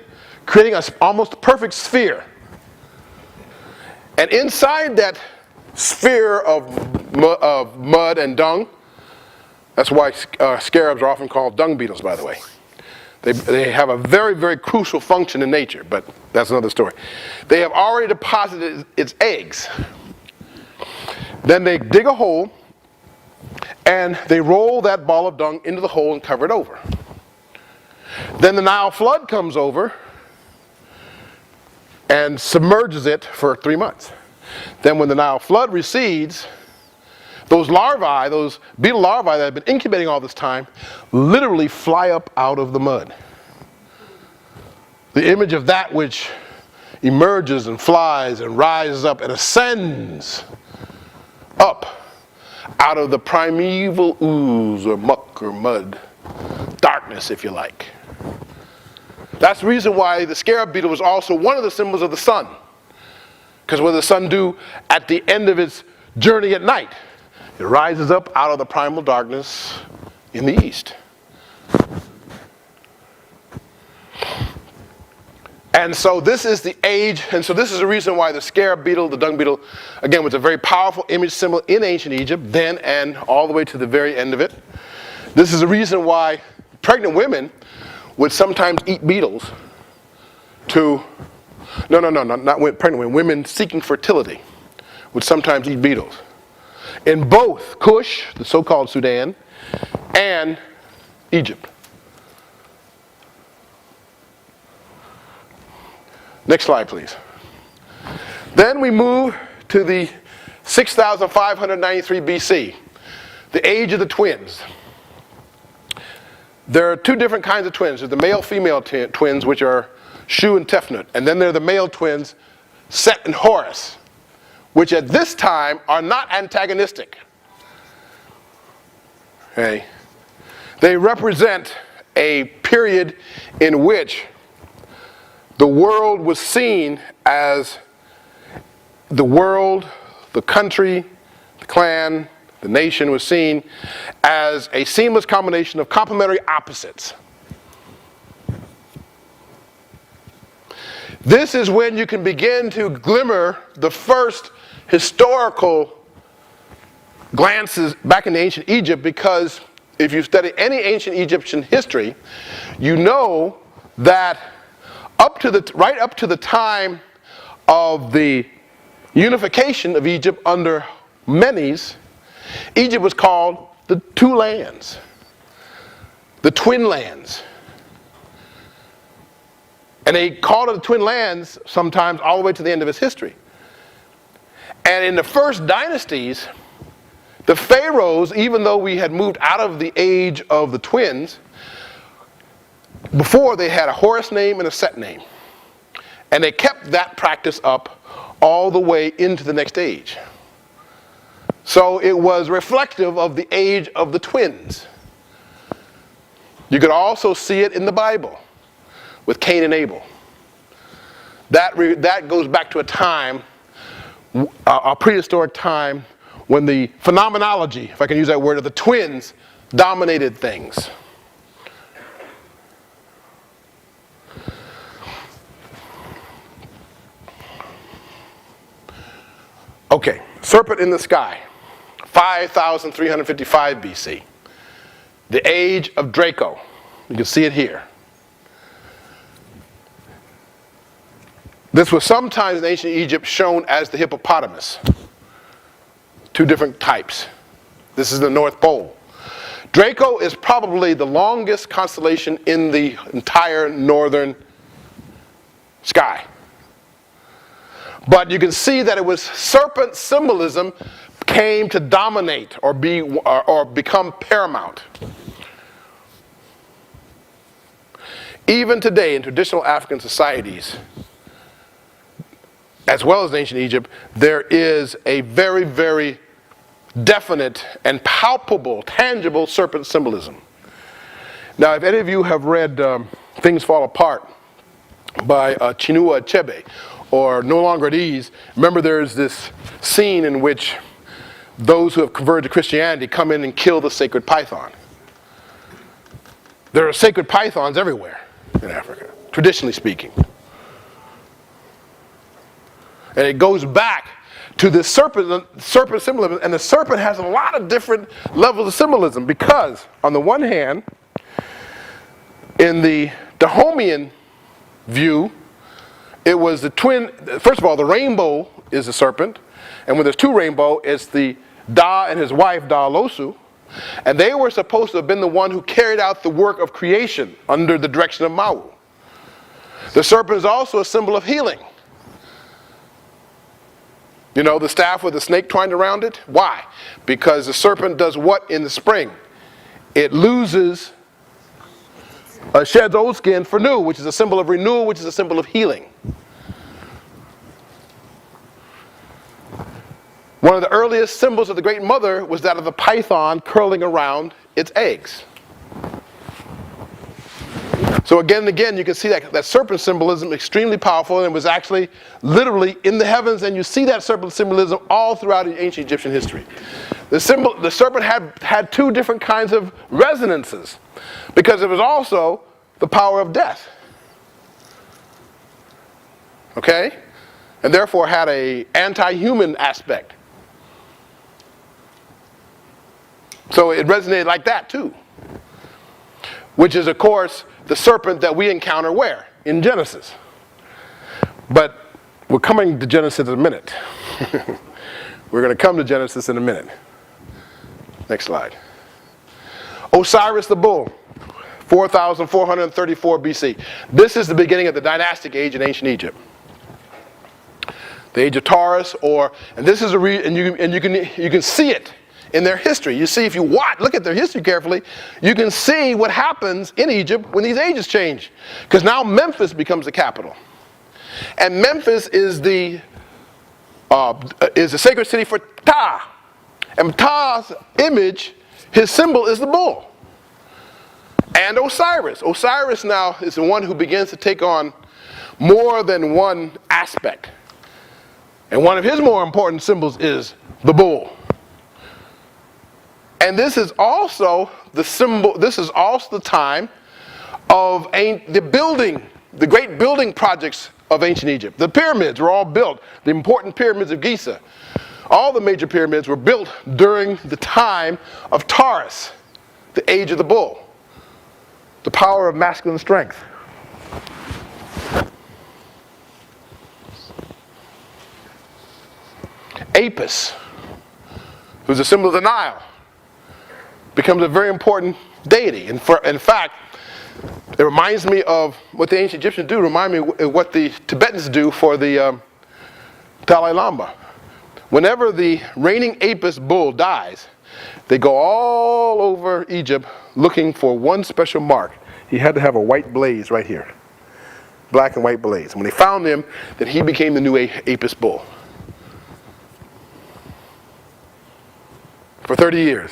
creating an almost perfect sphere. And inside that sphere of mud and dung, that's why scarabs are often called dung beetles, by the way. They have a very, very crucial function in nature, but that's another story. They have already deposited its eggs. Then they dig a hole, and they roll that ball of dung into the hole and cover it over. Then the Nile flood comes over and submerges it for 3 months. Then when the Nile flood recedes, those larvae, those beetle larvae that have been incubating all this time, literally fly up out of the mud. The image of that which emerges and flies and rises up and ascends up out of the primeval ooze or muck or mud, darkness if you like. That's the reason why the scarab beetle was also one of the symbols of the sun. Because what does the sun do at the end of its journey at night? It rises up out of the primal darkness in the east. And so this is the age, and so this is the reason why the scarab beetle, the dung beetle, again, was a very powerful image symbol in ancient Egypt, then and all the way to the very end of it. This is the reason why pregnant women would sometimes eat beetles to, not pregnant women, women seeking fertility would sometimes eat beetles. In both Kush, the so-called Sudan, and Egypt. Next slide, please. Then we move to the 6,593 BC, the age of the twins. There are two different kinds of twins. There's the male-female twins, which are Shu and Tefnut. And then there are the male twins, Set and Horus, which at this time are not antagonistic. Okay. They represent a period in which the world was seen as the world, the country, the clan, the nation was seen as a seamless combination of complementary opposites. This is when you can begin to glimmer the first historical glances back into ancient Egypt, because if you study any ancient Egyptian history, you know that right up to the time of the unification of Egypt under Menes, Egypt was called the Two Lands, the Twin Lands. And they called it the Twin Lands sometimes all the way to the end of its history. And in the first dynasties, the pharaohs, even though we had moved out of the age of the twins, before they had a Horus name and a Set name. And they kept that practice up all the way into the next age. So it was reflective of the age of the twins. You could also see it in the Bible with Cain and Abel. That goes back to a time, a prehistoric time, when the phenomenology, if I can use that word, of the twins dominated things. Okay, serpent in the sky, 5,355 BC. The age of Draco. You can see it here. This was sometimes in ancient Egypt shown as the hippopotamus. Two different types. This is the North Pole. Draco is probably the longest constellation in the entire northern sky. But you can see that it was serpent symbolism came to dominate or become paramount. Even today in traditional African societies, as well as in ancient Egypt, there is a very, very definite and palpable, tangible serpent symbolism. Now, if any of you have read Things Fall Apart by Chinua Achebe, or No Longer at Ease, remember there's this scene in which those who have converted to Christianity come in and kill the sacred python. There are sacred pythons everywhere in Africa, traditionally speaking. And it goes back to the serpent symbolism, and the serpent has a lot of different levels of symbolism, because on the one hand, in the Dahomean view, it was the twin. First of all, the rainbow is the serpent, and when there's two rainbow, it's the Da and his wife Da Losu, and they were supposed to have been the one who carried out the work of creation under the direction of Mau. The serpent is also a symbol of healing. You know, the staff with the snake twined around it? Why? Because the serpent does what in the spring? It sheds old skin for new, which is a symbol of renewal, which is a symbol of healing. One of the earliest symbols of the Great Mother was that of the python curling around its eggs. So again and again, you can see that serpent symbolism extremely powerful, and it was actually literally in the heavens, and you see that serpent symbolism all throughout ancient Egyptian history. The serpent had two different kinds of resonances, because it was also the power of death. Okay? And therefore had an anti-human aspect. So it resonated like that too. Which is, of course, the serpent that we encounter where? In Genesis. But we're coming to Genesis in a minute. We're going to come to Genesis in a minute. Next slide. Osiris the bull, 4,434 BC. This is the beginning of the dynastic age in ancient Egypt. The age of Taurus, and this is you can see it in their history. You see, if you look at their history carefully, you can see what happens in Egypt when these ages change. Because now Memphis becomes the capital. And Memphis is the sacred city for Ptah. And Ptah's image, his symbol is the bull. And Osiris. Osiris now is the one who begins to take on more than one aspect. And one of his more important symbols is the bull. And this is also the time of the great building projects of ancient Egypt. The pyramids were all built, the important pyramids of Giza. All the major pyramids were built during the time of Taurus, the age of the bull, the power of masculine strength. Apis, who's a symbol of the Nile, becomes a very important deity. In fact, it reminds me of what the ancient Egyptians do, remind me of what the Tibetans do for the Dalai Lama. Whenever the reigning Apis bull dies, they go all over Egypt looking for one special mark. He had to have a white blaze right here. Black and white blaze. And when they found him, then he became the new Apis bull. For 30 years.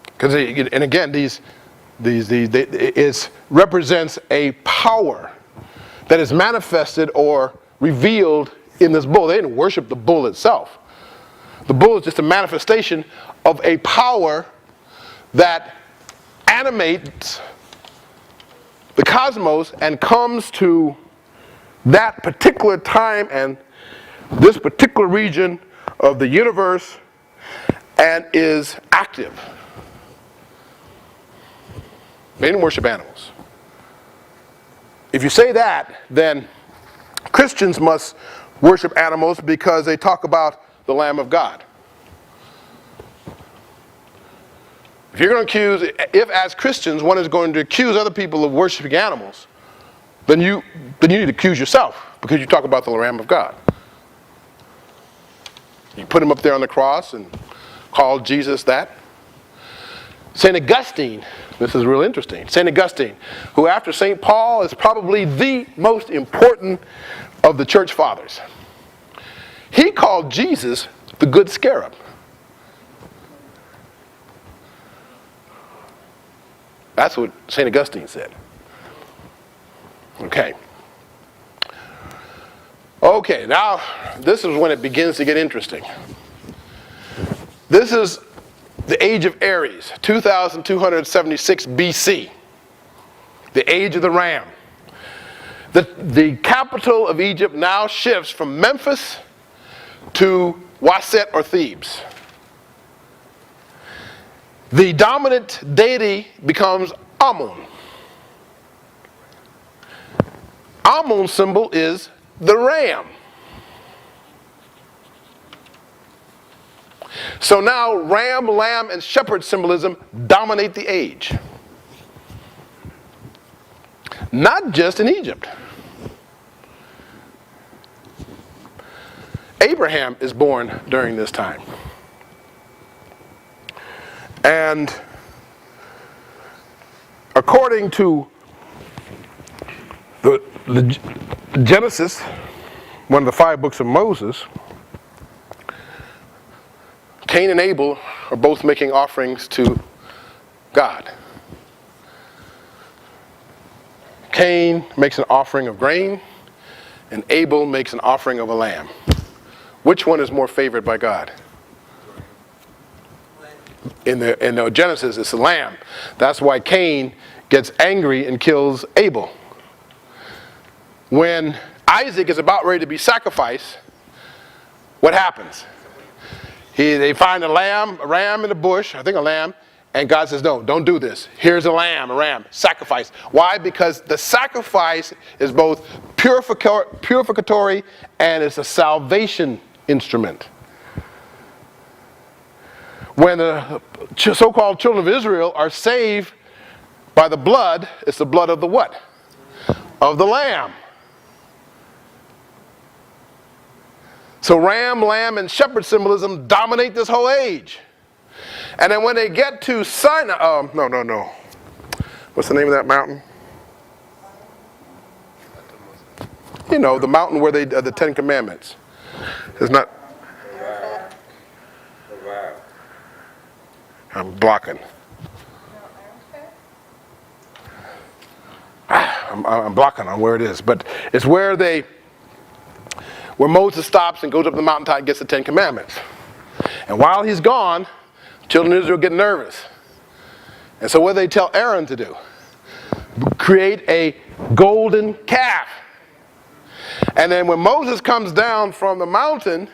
Because, and again, it represents a power that is manifested or revealed in this bull. They didn't worship the bull itself. The bull is just a manifestation of a power that animates the cosmos and comes to that particular time and this particular region of the universe and is active. They didn't worship animals. If you say that, then Christians must worship animals because they talk about the Lamb of God. If you're going to if as Christians one is going to accuse other people of worshiping animals, then you need to accuse yourself because you talk about the Lamb of God. You put him up there on the cross and call Jesus that. St. Augustine, this is real interesting. St. Augustine, who after St. Paul is probably the most important of the church fathers. He called Jesus the good scarab. That's what St. Augustine said. Okay, now this is when it begins to get interesting. This is the age of Aries, 2276 BC, the age of the ram. The capital of Egypt now shifts from Memphis to Waset or Thebes. The dominant deity becomes Amun. Amun's symbol is the ram. So now ram, lamb, and shepherd symbolism dominate the age. Not just in Egypt. Abraham is born during this time. And according to the Genesis, one of the 5 books of Moses, Cain and Abel are both making offerings to God. Cain makes an offering of grain, and Abel makes an offering of a lamb. Which one is more favored by God? In the Genesis, it's the lamb. That's why Cain gets angry and kills Abel. When Isaac is about ready to be sacrificed, what happens? They find a ram in the bush, I think a lamb, and God says, no, don't do this. Here's a ram, sacrifice. Why? Because the sacrifice is both purificatory and it's a salvation instrument. When the so-called children of Israel are saved by the blood, it's the blood of the what? Of the lamb. So ram, lamb, and shepherd symbolism dominate this whole age. And then when they get to Sinai, no. What's the name of that mountain? You know, the mountain where the Ten Commandments. It's not. I'm blocking. I'm blocking on where it is, but it's where Moses stops and goes up the mountaintop and gets the Ten Commandments. And while he's gone, children of Israel get nervous. And so what do they tell Aaron to do? Create a golden calf. And then when Moses comes down from the mountain,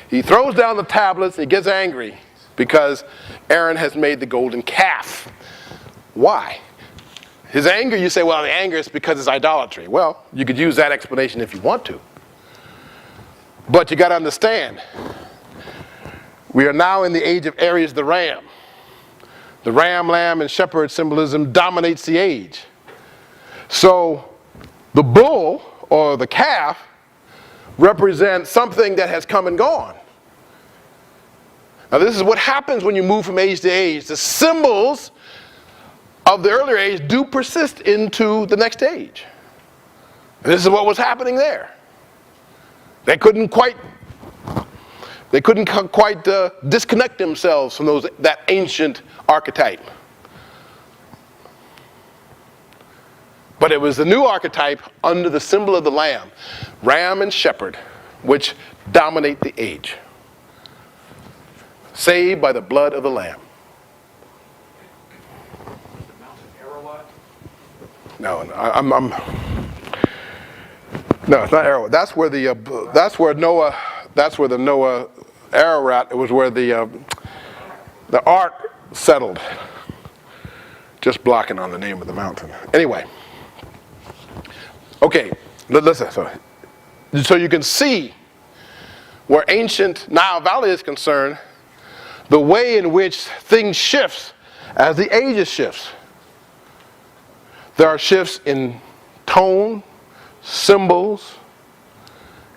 he throws down the tablets and he gets angry because Aaron has made the golden calf. Why? His anger, you say, well, the anger is because it's idolatry. Well, you could use that explanation if you want to. But you got to understand, we are now in the age of Aries the ram. The ram, lamb, and shepherd symbolism dominates the age. So the bull or the calf represents something that has come and gone. Now this is what happens when you move from age to age. The symbols of the earlier age do persist into the next age. And this is what was happening there. They couldn't quite disconnect themselves from that ancient archetype. But it was the new archetype under the symbol of the lamb, ram and shepherd, which dominate the age. Saved by the blood of the lamb. No, no, it's not Ararat. That's where the Noah Ararat. It was where the ark settled. Just blocking on the name of the mountain. Anyway. Okay, listen. So you can see where ancient Nile Valley is concerned, the way in which things shifts as the ages shifts. There are shifts in tone, symbols,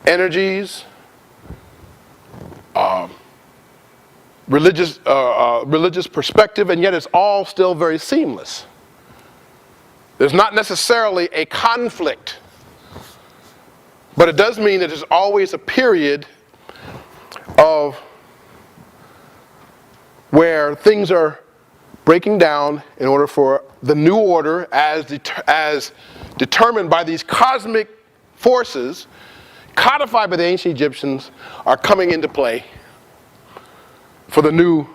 energies, religious perspective, and yet it's all still very seamless. There's not necessarily a conflict, but it does mean that there's always a period of where things are breaking down in order for the new order, as determined by these cosmic forces, codified by the ancient Egyptians, are coming into play for the new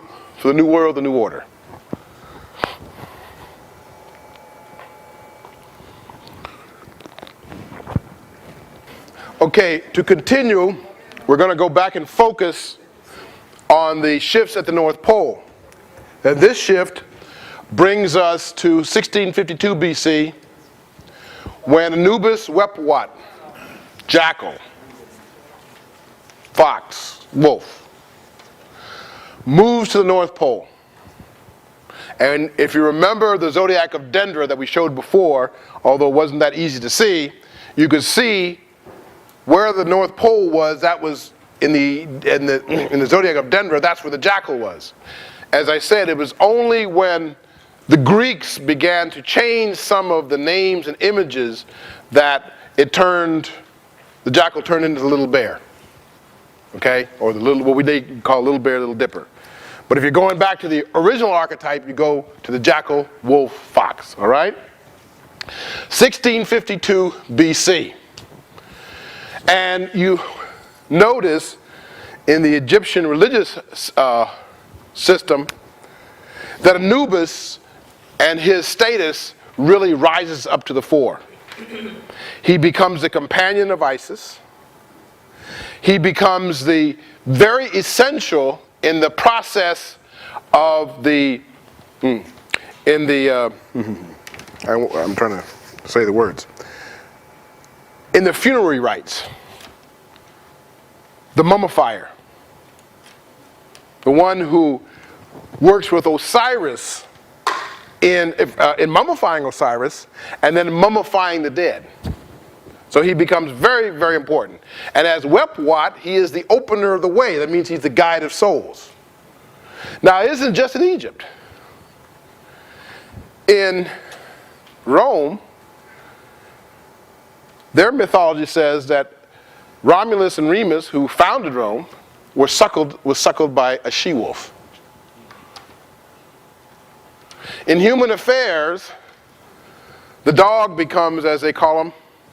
world, the new order. Okay, to continue, we're going to go back and focus on the shifts at the North Pole. And this shift brings us to 1652 BC, when Anubis wept what? Jackal, fox, wolf, moves to the North Pole. And if you remember the zodiac of Dendra that we showed before, although it wasn't that easy to see, you could see where the North Pole was. That was in the zodiac of Dendra. That's where the jackal was. As I said, it was only when the Greeks began to change some of the names and images that the jackal turned into the little bear. Okay, or what we call little bear, little dipper. But if you're going back to the original archetype, you go to the jackal, wolf, fox, all right? 1652 BC. And you notice in the Egyptian religious system that Anubis and his status really rises up to the fore. He becomes the companion of Isis. He becomes the very essential in the process of I'm trying to say the words. In the funerary rites, the mummifier, the one who works with Osiris in mummifying Osiris and then mummifying the dead. So he becomes very, very important. And as Wepwat, he is the opener of the way. That means he's the guide of souls. Now, it isn't just in Egypt. In Rome, their mythology says that Romulus and Remus, who founded Rome, was suckled by a she-wolf. In human affairs, the dog becomes, as they call him,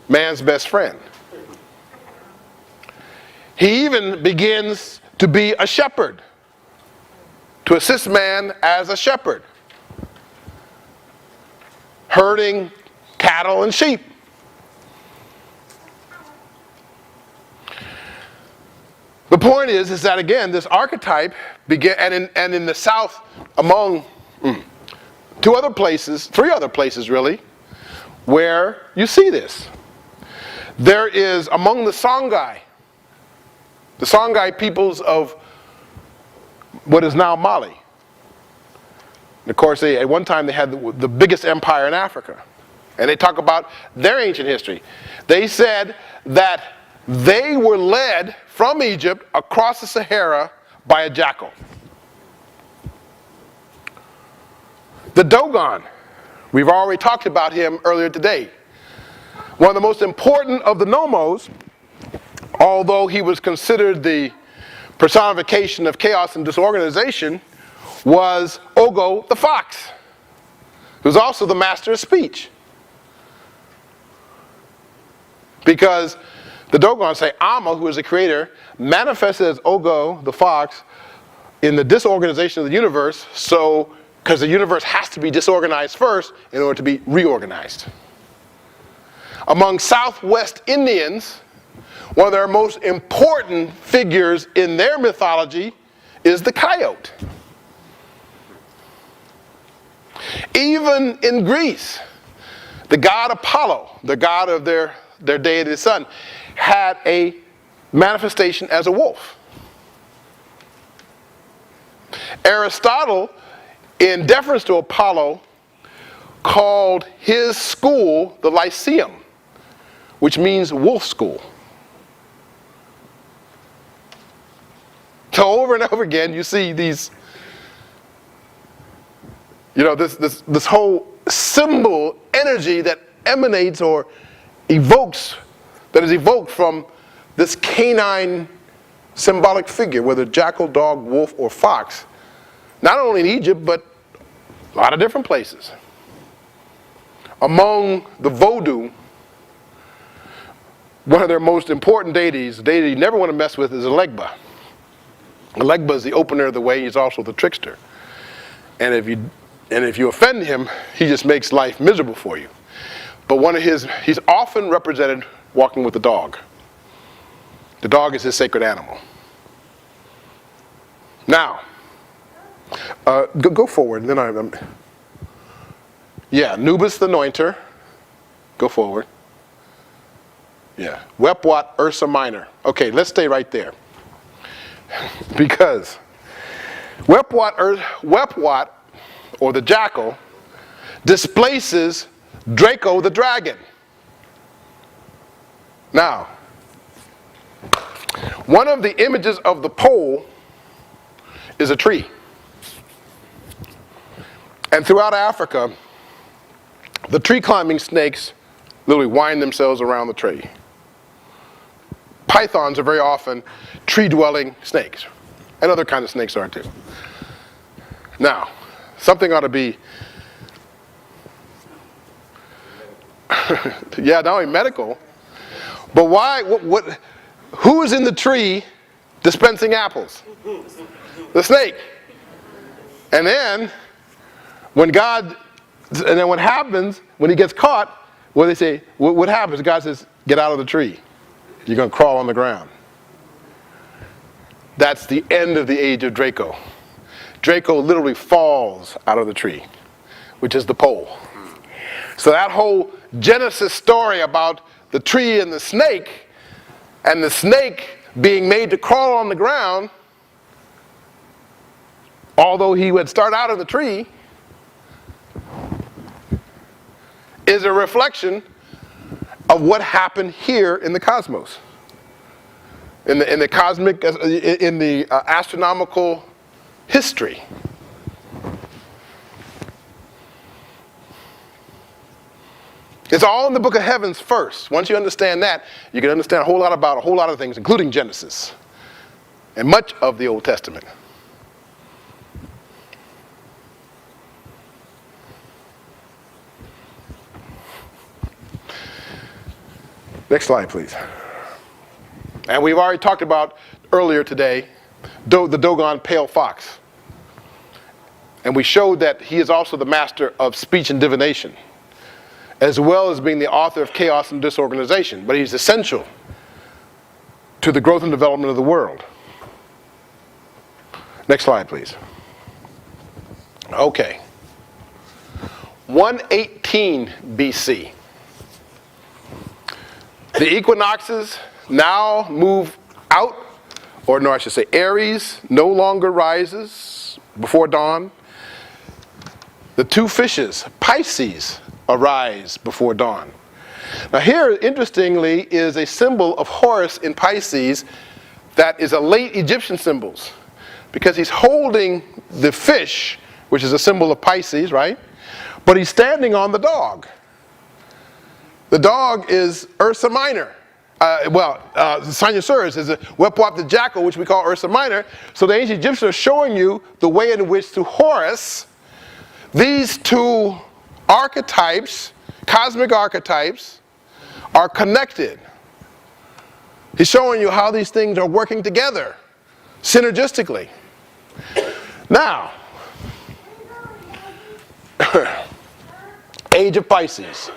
man's best friend. He even begins to be a shepherd, to assist man as a shepherd, herding cattle and sheep. The point is that again, this archetype began, and in the South, among three other places really, where you see this. There is among the Songhai peoples of what is now Mali. And of course, at one time they had the biggest empire in Africa. And they talk about their ancient history. They said that they were led from Egypt across the Sahara by a jackal. The Dogon, we've already talked about him earlier today. One of the most important of the Nomos, although he was considered the personification of chaos and disorganization, was Ogo the fox, who was also the master of speech. Because the Dogon say Amma, who is the creator, manifested as Ogo the fox in the disorganization of the universe, because the universe has to be disorganized first in order to be reorganized. Among Southwest Indians, one of their most important figures in their mythology is the coyote. Even in Greece, the god Apollo, the god of their deity the sun, had a manifestation as a wolf. Aristotle, in deference to Apollo, called his school the Lyceum, which means wolf school. So over and over again, you see these, this whole symbol energy that emanates or evokes, that is evoked from this canine symbolic figure, whether jackal, dog, wolf, or fox, not only in Egypt, but a lot of different places. Among the Vodou, one of their most important deities, the deity you never want to mess with, is Elegba. Elegba is the opener of the way. He's also the trickster. And if you offend him, he just makes life miserable for you. But he's often represented walking with the dog. The dog is his sacred animal. Now, go forward. Then Anubis the Anointer. Go forward. Yeah, Wepwat Ursa Minor. Okay, let's stay right there. Because Wepwat, or the jackal, displaces Draco the dragon. Now, one of the images of the pole is a tree. And throughout Africa, the tree climbing snakes literally wind themselves around the tree. Pythons are very often tree-dwelling snakes, and other kinds of snakes are too. Now, something ought to be, yeah, not only medical, but why, who is in the tree dispensing apples? The snake. And then, what happens, when he gets caught, they say, what happens? God says, get out of the tree. You're going to crawl on the ground. That's the end of the age of Draco. Draco literally falls out of the tree, which is the pole. So that whole Genesis story about the tree and the snake being made to crawl on the ground, although he would start out in the tree, is a reflection of what happened here in the cosmos, in the cosmic, in the astronomical history. It's all in the book of heavens first. Once you understand that, you can understand a whole lot about a whole lot of things, including Genesis and much of the Old Testament. Next slide, please. And we've already talked about earlier today the Dogon pale fox. And we showed that he is also the master of speech and divination, as well as being the author of chaos and disorganization. But he's essential to the growth and development of the world. Next slide, please. Okay. 118 BC. The equinoxes now move out, or no, I should say Aries no longer rises before dawn. The two fishes, Pisces, arise before dawn. Now here, interestingly, is a symbol of Horus in Pisces that is a late Egyptian symbol, because he's holding the fish, which is a symbol of Pisces, right? But he's standing on the dog. The dog is Ursa Minor. Sinusaurus is a Wepwap the jackal, which we call Ursa Minor. So the ancient Egyptians are showing you the way in which, through Horus, these two archetypes, cosmic archetypes, are connected. He's showing you how these things are working together, synergistically. Now, age of Pisces.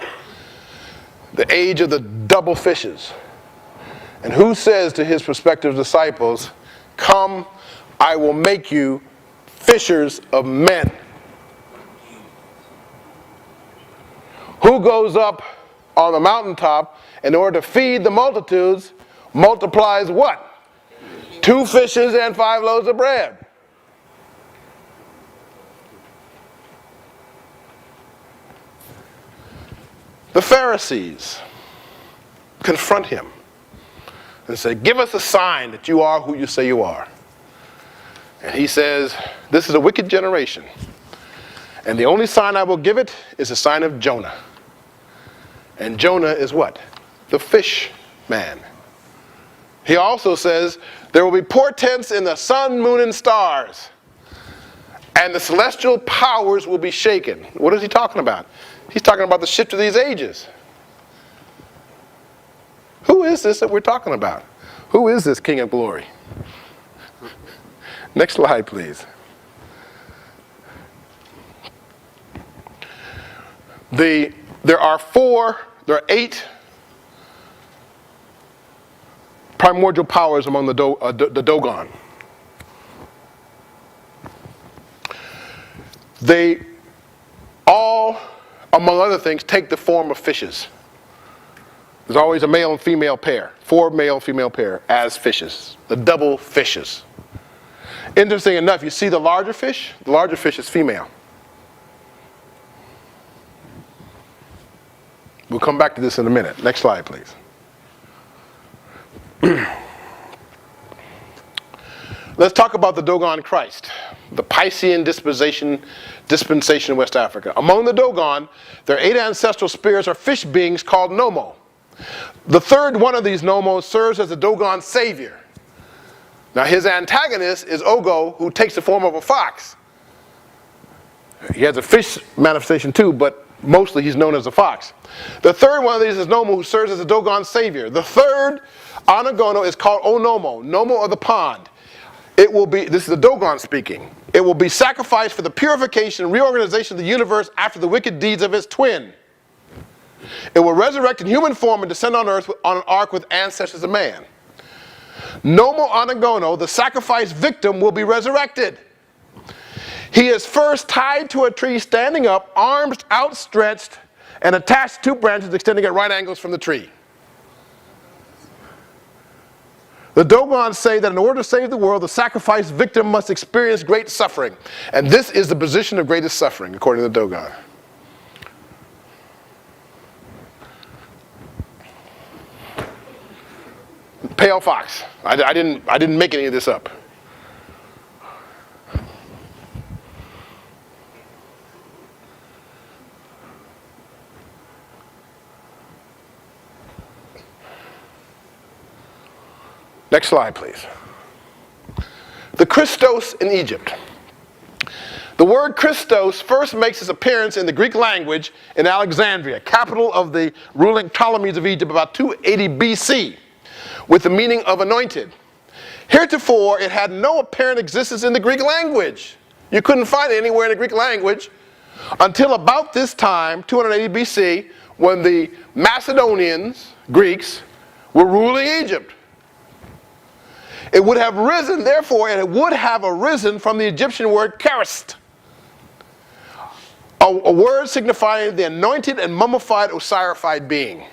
The age of the double fishes. And who says to his prospective disciples, come, I will make you fishers of men. Who goes up on the mountaintop in order to feed the multitudes, multiplies what? 2 fishes and 5 loaves of bread. The Pharisees confront him and say, give us a sign that you are who you say you are. And he says, this is a wicked generation, and the only sign I will give it is a sign of Jonah. And Jonah is what? The fish man. He also says, there will be portents in the sun, moon, and stars, and the celestial powers will be shaken. What is he talking about? He's talking about the shift of these ages. Who is this that we're talking about? Who is this King of Glory? Next slide, please. There are 8 primordial powers among the Dogon. They all, among other things, take the form of fishes. There's always a male and female pair, 4 male and female pair as fishes, the double fishes. Interesting enough, you see the larger fish is female. We'll come back to this in a minute. Next slide, please. Let's talk about the Dogon Christ, the Piscean dispensation in West Africa. Among the Dogon, their 8 ancestral spirits are fish beings called Nomo. The third one of these Nomos serves as the Dogon savior. Now his antagonist is Ogo, who takes the form of a fox. He has a fish manifestation too, but mostly he's known as a fox. The third one of these is Nomo, who serves as the Dogon savior. The third Anagono is called Onomo, Nomo of the pond. It will be, this is the Dogon speaking, it will be sacrificed for the purification and reorganization of the universe after the wicked deeds of its twin. It will resurrect in human form and descend on earth on an ark with ancestors of man. Nomo Anagono, the sacrifice victim, will be resurrected. He is first tied to a tree standing up, arms outstretched, and attached to two branches extending at right angles from the tree. The Dogons say that in order to save the world, the sacrifice victim must experience great suffering. And this is the position of greatest suffering, according to the Dogon. Pale fox. I didn't make any of this up. Next slide, please. The Christos in Egypt. The word Christos first makes its appearance in the Greek language in Alexandria, capital of the ruling Ptolemies of Egypt, about 280 BC, with the meaning of anointed. Heretofore, it had no apparent existence in the Greek language. You couldn't find it anywhere in the Greek language until about this time, 280 BC, when the Macedonians, Greeks, were ruling Egypt. It would have risen, therefore, and it would have arisen from the Egyptian word karist, a word signifying the anointed and mummified Osirified being.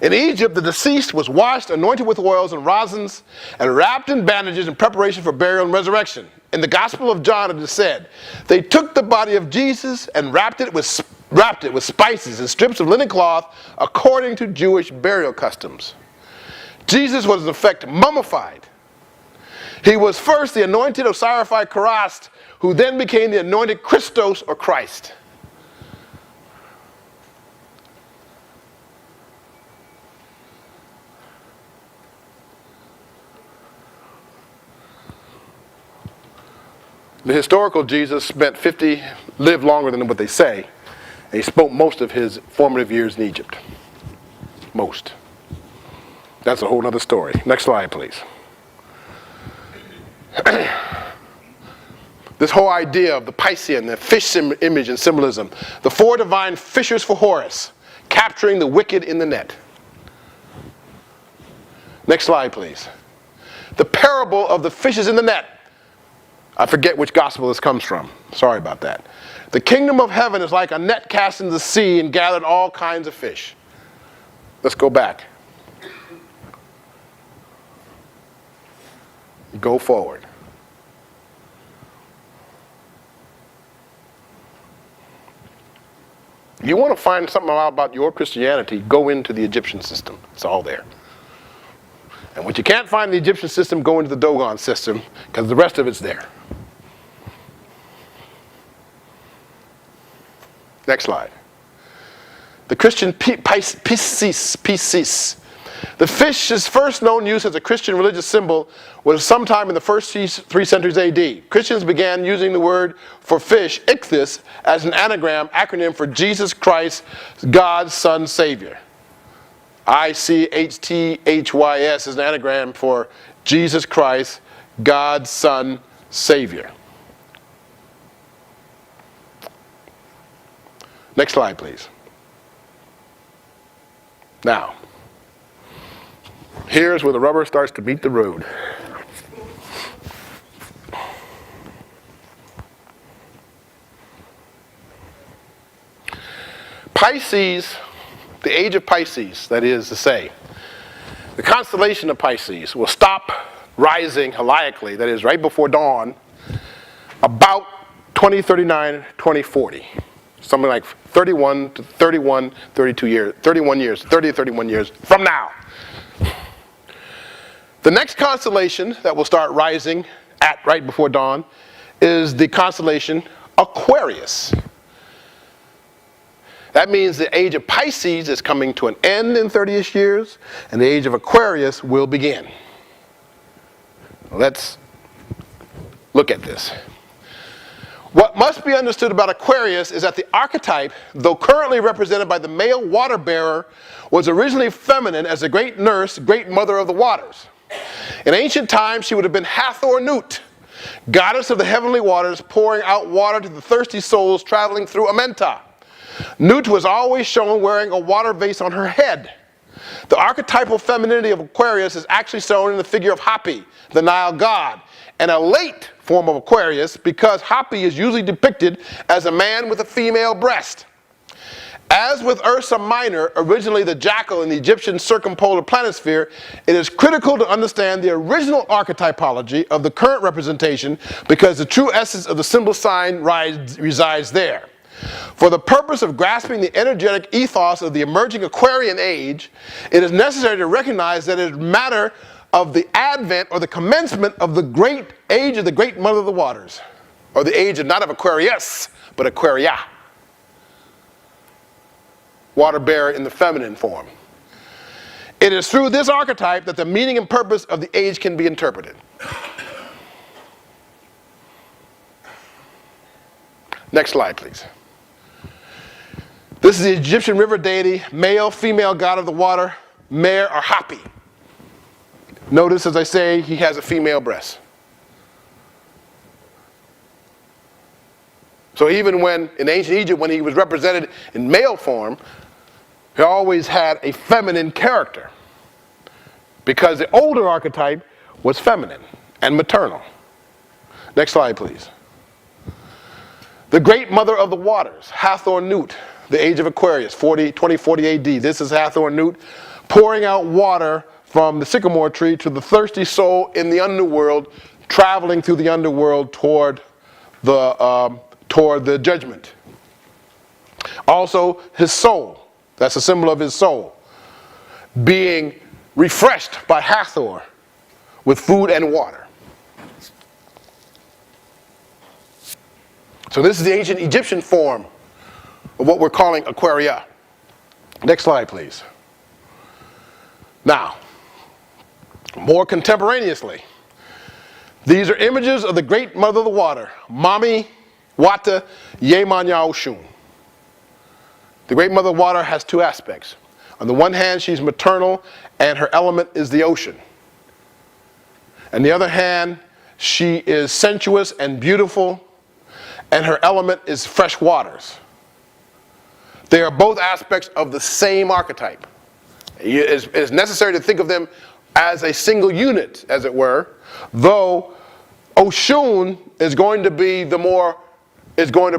In Egypt, the deceased was washed, anointed with oils and resins, and wrapped in bandages in preparation for burial and resurrection. In the Gospel of John, it is said, they took the body of Jesus and wrapped it with spices and strips of linen cloth according to Jewish burial customs. Jesus was in effect mummified. He was first the anointed Osirified Karast, who then became the anointed Christos or Christ. The historical Jesus lived longer than what they say, and he spent most of his formative years in Egypt. Most. That's a whole other story. Next slide, please. This whole idea of the Piscean, the fish image and symbolism, the four divine fishers for Horus, capturing the wicked in the net. Next slide, please. The parable of the fishes in the net. I forget which gospel this comes from. Sorry about that. The kingdom of heaven is like a net cast into the sea and gathered all kinds of fish. Let's go back. Go forward. You want to find something out about your Christianity, go into the Egyptian system. It's all there. And what you can't find in the Egyptian system, go into the Dogon system, because the rest of it's there. Next slide. The Christian Pisces. The fish is first known use as a Christian religious symbol was sometime in the first 3 centuries AD. Christians began using the word for fish, ichthys, as an acronym for Jesus Christ, God's Son, Savior. ICHTHYS is an anagram for Jesus Christ, God's Son, Savior. Next slide, please. Now, here's where the rubber starts to meet the road. Pisces, the age of Pisces, that is to say, the constellation of Pisces will stop rising heliacally, that is right before dawn, about 2039, 2040. Something like 31 to 31 years from now. The next constellation that will start rising at right before dawn is the constellation Aquarius. That means the age of Pisces is coming to an end in 30-ish years, and the age of Aquarius will begin. Let's look at this. What must be understood about Aquarius is that the archetype, though currently represented by the male water bearer, was originally feminine as a great nurse, great mother of the waters. In ancient times, she would have been Hathor Nut, goddess of the heavenly waters, pouring out water to the thirsty souls traveling through Amenta. Nut was always shown wearing a water vase on her head. The archetypal femininity of Aquarius is actually shown in the figure of Hapi, the Nile god, and a late form of Aquarius because Hapi is usually depicted as a man with a female breast. As with Ursa Minor, originally the jackal in the Egyptian circumpolar planisphere, it is critical to understand the original archetypology of the current representation because the true essence of the symbol sign resides there. For the purpose of grasping the energetic ethos of the emerging Aquarian age, it is necessary to recognize that it is a matter of the advent or the commencement of the great age of the great mother of the waters, or the age of not of Aquarius, but Aquaria. Water bearer in the feminine form. It is through this archetype that the meaning and purpose of the age can be interpreted. Next slide, please. This is the Egyptian river deity, male, female god of the water, Mer or Hapi. Notice, as I say, he has a female breast. So even when, in ancient Egypt, when he was represented in male form, he always had a feminine character because the older archetype was feminine and maternal. Next slide, please. The great mother of the waters, Hathor Nut, the age of Aquarius, 2040 AD. This is Hathor Nut pouring out water from the sycamore tree to the thirsty soul in the underworld, traveling through the underworld toward the judgment. Also, his soul, that's a symbol of his soul, being refreshed by Hathor with food and water. So this is the ancient Egyptian form of what we're calling Aquaria. Next slide, please. Now, more contemporaneously, these are images of the great mother of the water, Mami Wata Yemanya Oshun. The great mother of water has two aspects. On the one hand, she's maternal and her element is the ocean. On the other hand, she is sensuous and beautiful and her element is fresh waters. They are both aspects of the same archetype. It is necessary to think of them as a single unit, as it were, though Oshun is going to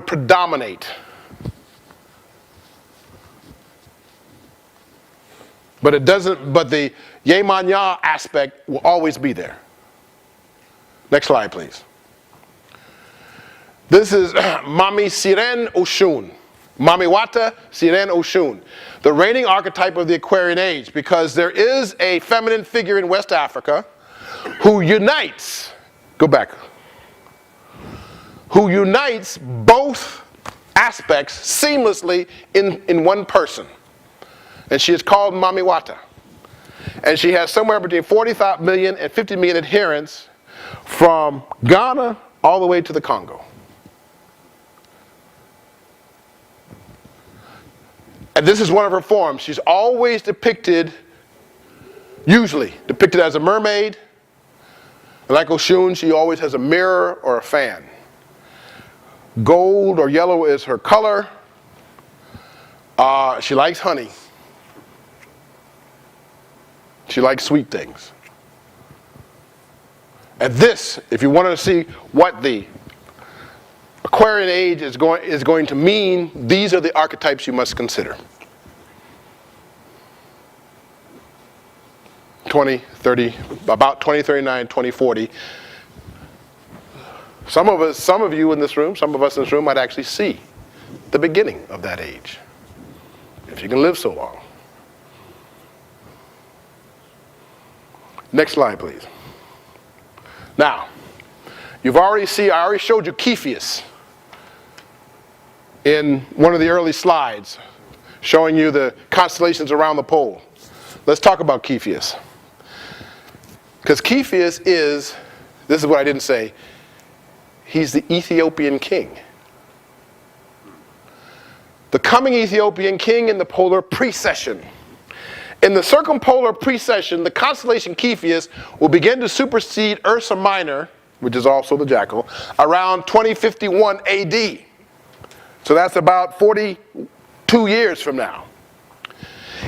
predominate. But the Yemanya aspect will always be there. Next slide, please. This is Mami Siren Oshun. Mami Wata Siren Oshun, the reigning archetype of the Aquarian age, because there is a feminine figure in West Africa who unites, who unites both aspects seamlessly in one person. And she is called Mami Wata. And she has somewhere between 40 million and 50 million adherents from Ghana all the way to the Congo. And this is one of her forms. She's always usually depicted as a mermaid. And like Oshun, she always has a mirror or a fan. Gold or yellow is her color. She likes honey. She likes sweet things. And this, if you want to see what the Aquarian age is going to mean, these are the archetypes you must consider. 2030, about 2039, 2040. Some of you in this room, some of us in this room might actually see the beginning of that age, if you can live so long. Next slide, please. Now, I already showed you Cepheus in one of the early slides, showing you the constellations around the pole. Let's talk about Cepheus. Because Cepheus this is what I didn't say, he's the Ethiopian king. The coming Ethiopian king in the polar precession. In the circumpolar precession, the constellation Cepheus will begin to supersede Ursa Minor, which is also the jackal, around 2051 AD. So that's about 42 years from now.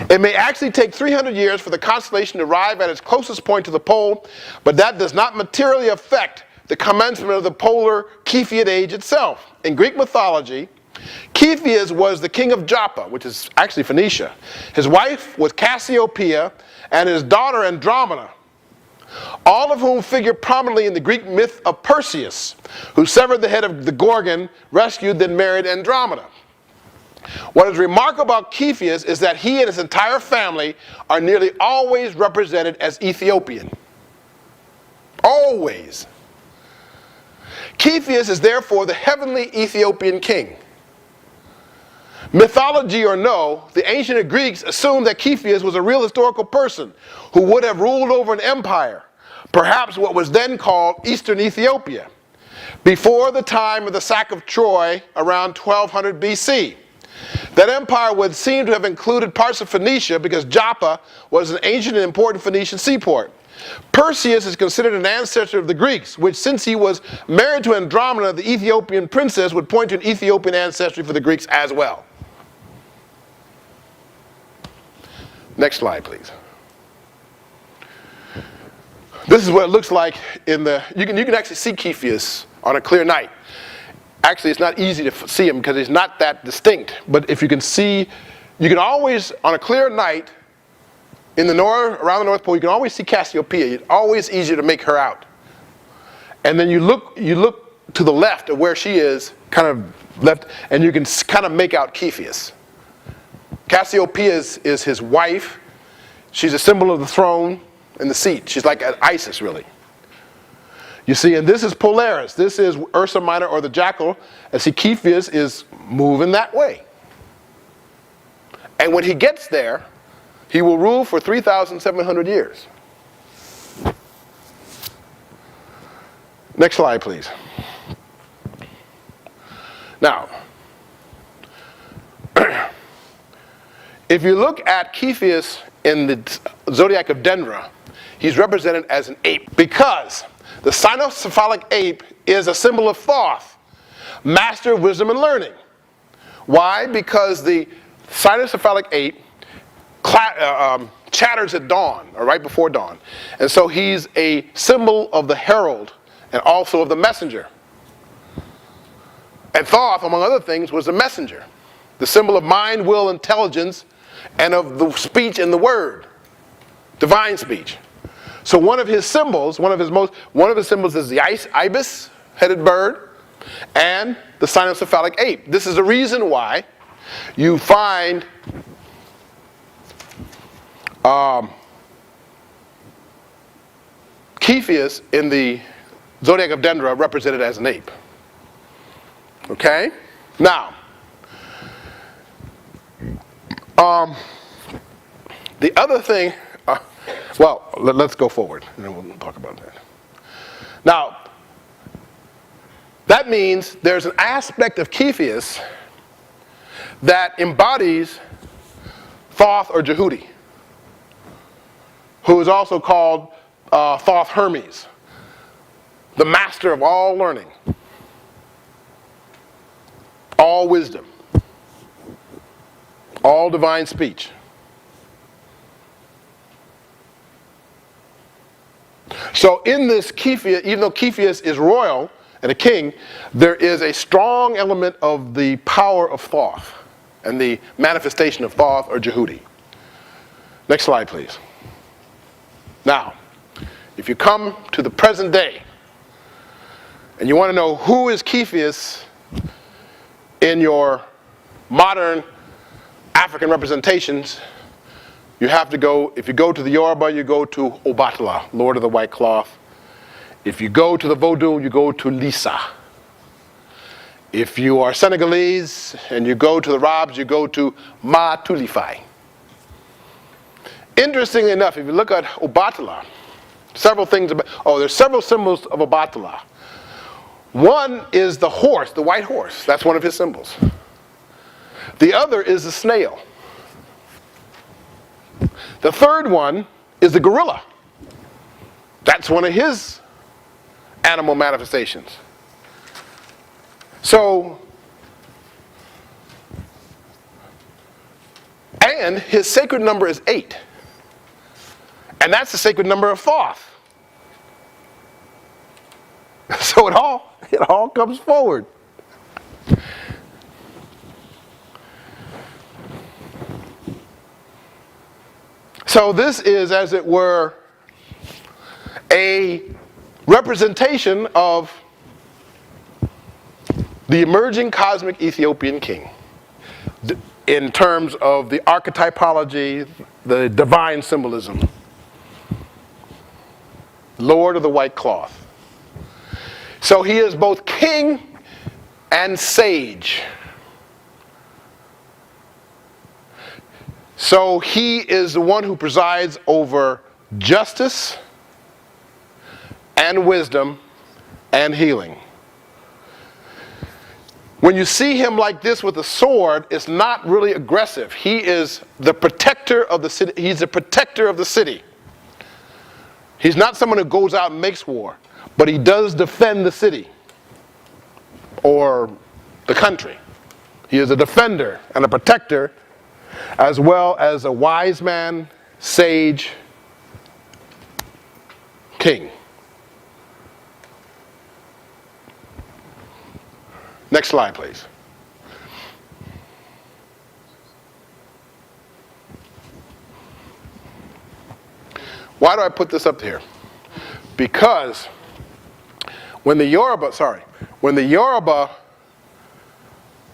It may actually take 300 years for the constellation to arrive at its closest point to the pole, but that does not materially affect the commencement of the polar Cepheid age itself. In Greek mythology, Cepheus was the king of Joppa, which is actually Phoenicia. His wife was Cassiopeia, and his daughter Andromeda, all of whom figure prominently in the Greek myth of Perseus, who severed the head of the Gorgon, rescued, then married Andromeda. What is remarkable about Cepheus is that he and his entire family are nearly always represented as Ethiopian. Always. Cepheus is therefore the heavenly Ethiopian king. Mythology or no, the ancient Greeks assumed that Cepheus was a real historical person who would have ruled over an empire, perhaps what was then called Eastern Ethiopia, before the time of the sack of Troy around 1200 BC. That empire would seem to have included parts of Phoenicia because Joppa was an ancient and important Phoenician seaport. Perseus is considered an ancestor of the Greeks, which, since he was married to Andromeda, the Ethiopian princess, would point to an Ethiopian ancestry for the Greeks as well. Next slide, please. This is what it looks like in the, you can actually see Cepheus on a clear night. Actually, it's not easy to see him because he's not that distinct. But if you can see, you can always, on a clear night, in the north, around the North Pole, you can always see Cassiopeia. It's always easier to make her out. And then you look to the left of where she is, kind of left, and you can kind of make out Cepheus. Cassiopeia is his wife. She's a symbol of the throne and the seat. She's like an Isis, really. You see, and this is Polaris. This is Ursa Minor, or the jackal. And see, Cepheus is moving that way. And when he gets there, he will rule for 3,700 years. Next slide, please. Now, if you look at Cepheus in the zodiac of Dendra, he's represented as an ape because the cynocephalic ape is a symbol of Thoth, master of wisdom and learning. Why? Because the cynocephalic ape chatters at dawn, or right before dawn. And so he's a symbol of the herald and also of the messenger. And Thoth, among other things, was a messenger, the symbol of mind, will, intelligence, and of the speech and the word, divine speech. So one of his symbols is the ibis-headed bird and the cynocephalic ape. This is the reason why you find Cepheus in the zodiac of Dendra represented as an ape. Okay? Now, the other thing, let's go forward and then we'll talk about that. Now, that means there's an aspect of Cepheus that embodies Thoth or Jehudi, who is also called Thoth Hermes, the master of all learning, all wisdom, all divine speech. So in this Cepheus, even though Cepheus is royal and a king, there is a strong element of the power of Thoth and the manifestation of Thoth or Jehudi. Next slide, please. Now, if you come to the present day and you want to know who is Cepheus in your modern African representations, you have to go, if you go to the Yoruba, you go to Obatala, Lord of the White Cloth. If you go to the Vodou, you go to Lisa. If you are Senegalese and you go to the Rabs, you go to Ma Tulifai. Interestingly enough, if you look at there's several symbols of Obatala. One is the horse, the white horse. That's one of his symbols. The other is the snail. The third one is the gorilla. That's one of his animal manifestations. So, and his sacred number is 8. And that's the sacred number of Thoth. So it all comes forward. So this is, as it were, a representation of the emerging cosmic Ethiopian king in terms of the archetypology, the divine symbolism. Lord of the white cloth. So he is both king and sage. So he is the one who presides over justice and wisdom and healing. When you see him like this with a sword, it's not really aggressive. He is the protector of the city. He's the protector of the city. He's not someone who goes out and makes war, but he does defend the city or the country. He is a defender and a protector, as well as a wise man, sage, king. Next slide, please. Why do I put this up here? Because when the Yoruba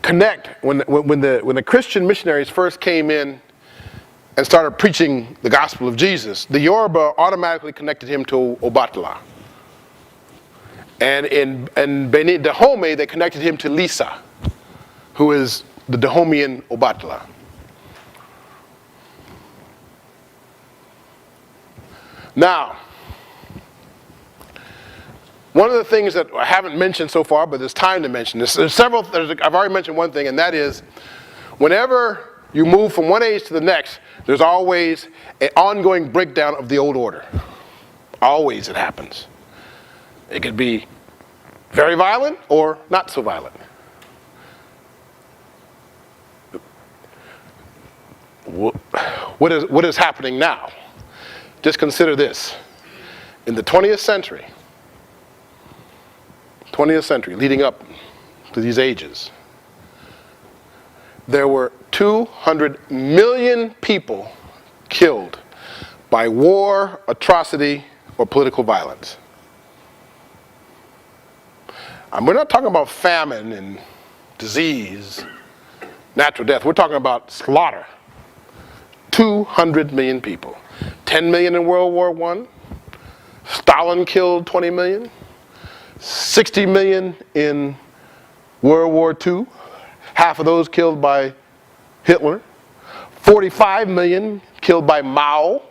connect, when the Christian missionaries first came in and started preaching the gospel of Jesus, the Yoruba automatically connected him to Obatala. And in Benin, Dahomey, they connected him to Lisa, who is the Dahomean Obatala. Now, one of the things that I haven't mentioned so far, but there's time to mention this. I've already mentioned one thing, and that is, whenever you move from one age to the next, there's always an ongoing breakdown of the old order. Always it happens. It could be very violent or not so violent. What is happening now? Just consider this. In the 20th century, leading up to these ages, there were 200 million people killed by war, atrocity, or political violence. And we're not talking about famine and disease, natural death. We're talking about slaughter. 200 million people. 10 million in World War I. Stalin killed 20 million. 60 million in World War II. Half of those killed by Hitler. 45 million killed by Mao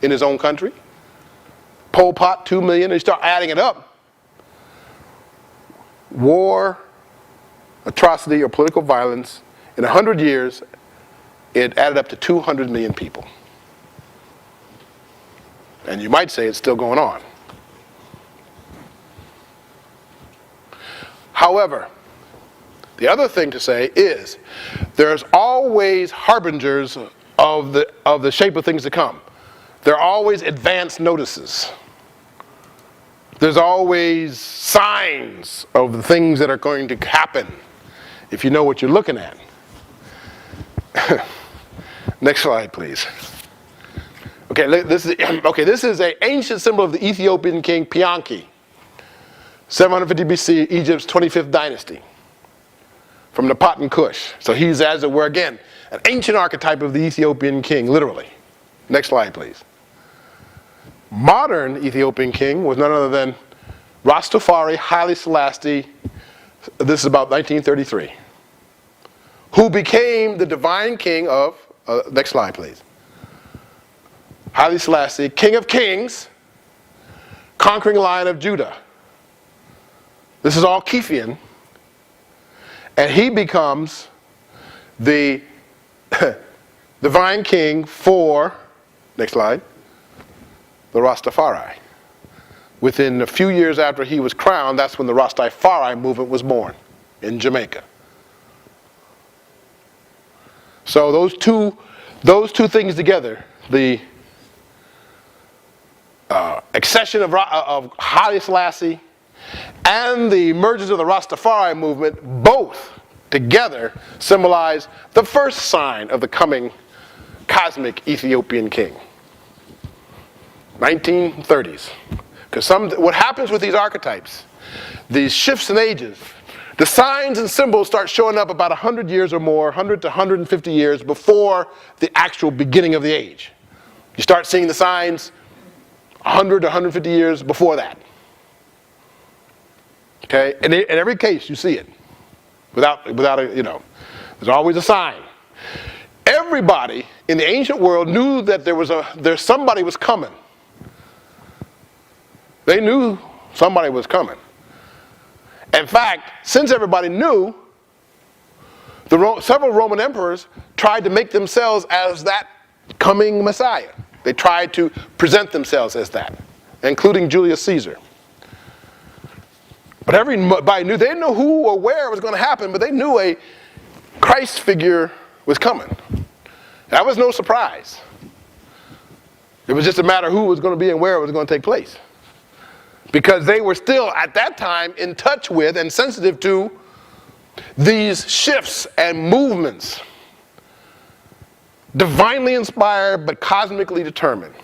in his own country. Pol Pot, 2 million. And you start adding it up. War, atrocity, or political violence, in 100 years, it added up to 200 million people. And you might say it's still going on. However, the other thing to say is there's always harbingers of the shape of things to come. There are always advance notices. There's always signs of the things that are going to happen if you know what you're looking at. Next slide, please. Okay, this is an ancient symbol of the Ethiopian king Pianki, 750 BC, Egypt's 25th dynasty, from the Napatan Kush. So he's, as it were, again, an ancient archetype of the Ethiopian king, literally. Next slide, please. Modern Ethiopian king was none other than Rastafari Haile Selassie, this is about 1933, who became the divine king of, next slide please, Haile Selassie, King of Kings, conquering Lion of Judah. This is all Kefian. And he becomes the divine king for, next slide, the Rastafari. Within a few years after he was crowned, that's when the Rastafari movement was born in Jamaica. So those two things together, the accession of Haile Selassie and the emergence of the Rastafari movement, both together symbolize the first sign of the coming cosmic Ethiopian king. 1930s. Because what happens with these archetypes, these shifts in ages, the signs and symbols start showing up about 100 years or more, 100 to 150 years before the actual beginning of the age. You start seeing the signs 100 to 150 years before that. Okay? In every case, you see it. Without there's always a sign. Everybody in the ancient world knew that somebody was coming. They knew somebody was coming. In fact, since everybody knew, several Roman emperors tried to make themselves as that coming Messiah. They tried to present themselves as that, including Julius Caesar. But everybody knew, they didn't know who or where it was going to happen, but they knew a Christ figure was coming. That was no surprise. It was just a matter of who was going to be and where it was going to take place. Because they were still, at that time, in touch with and sensitive to these shifts and movements. Divinely inspired, but cosmically determined.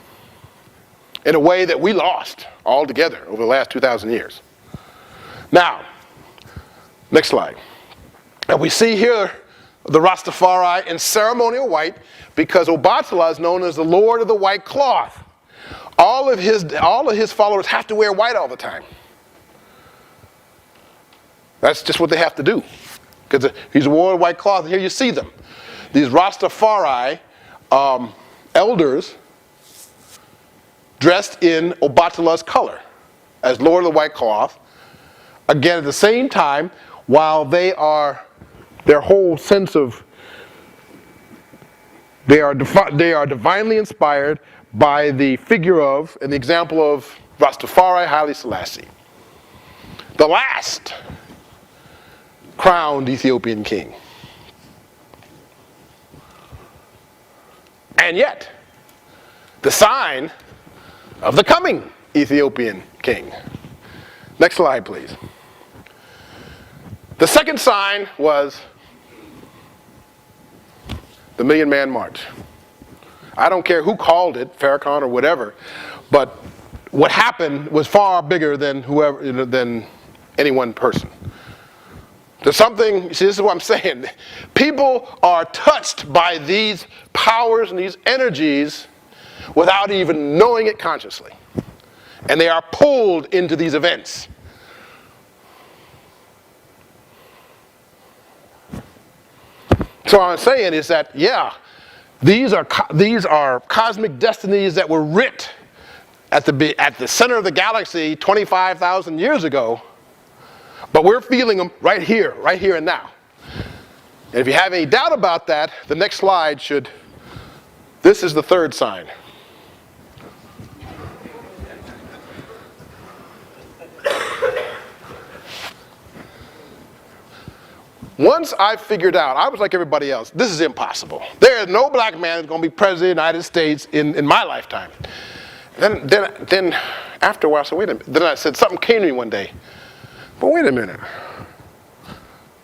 In a way that we lost altogether over the last 2,000 years. Now, next slide. And we see here the Rastafari in ceremonial white because Obatala is known as the Lord of the White Cloth. All of his followers have to wear white all the time. That's just what they have to do. Because he's a Lord of white cloth, and here you see them. These Rastafari elders dressed in Obatala's color as Lord of the White Cloth. Again, at the same time, while their whole sense of, they are divinely inspired by the figure of, and the example of, Rastafari Haile Selassie, the last crowned Ethiopian king. And yet, the sign of the coming Ethiopian king. Next slide, please. The second sign was the Million Man March. I don't care who called it, Farrakhan or whatever, but what happened was far bigger than than any one person. There's something, see, this is what I'm saying. People are touched by these powers and these energies without even knowing it consciously. And they are pulled into these events. So what I'm saying is that, yeah, these are cosmic destinies that were writ at the center of the galaxy 25,000 years ago, but we're feeling them right here and now. And if you have any doubt about that, the next slide should, this is the third sign. Once I figured out, I was like everybody else, this is impossible. There is no black man that's going to be president of the United States in my lifetime. Then after a while, I said, wait a minute. Then I said, something came to me one day. But wait a minute.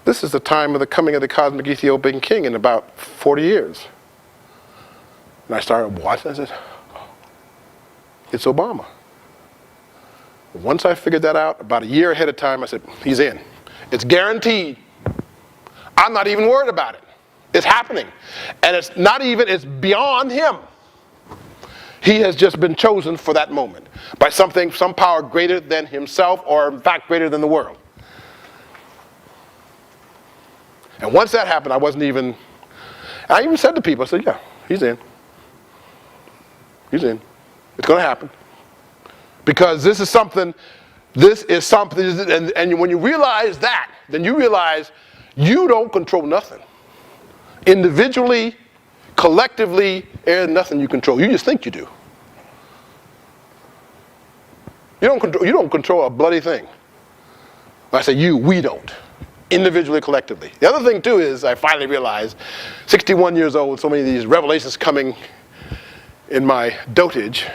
This is the time of the coming of the cosmic Ethiopian king in about 40 years. And I started watching, I said, oh, it's Obama. Once I figured that out, about a year ahead of time, I said, he's in. It's guaranteed. I'm not even worried about it. It's happening. And it's beyond him. He has just been chosen for that moment by some power greater than himself, or in fact greater than the world. And once that happened, I even said to people, I said, yeah, he's in. He's in. It's going to happen. Because this is something This is something, and when you realize that, then you realize you don't control nothing. Individually, collectively, there's nothing you control. You just think you do. You don't control a bloody thing. When I say you, we don't. Individually, collectively. The other thing too is I finally realized, 61 years old, so many of these revelations coming in my dotage.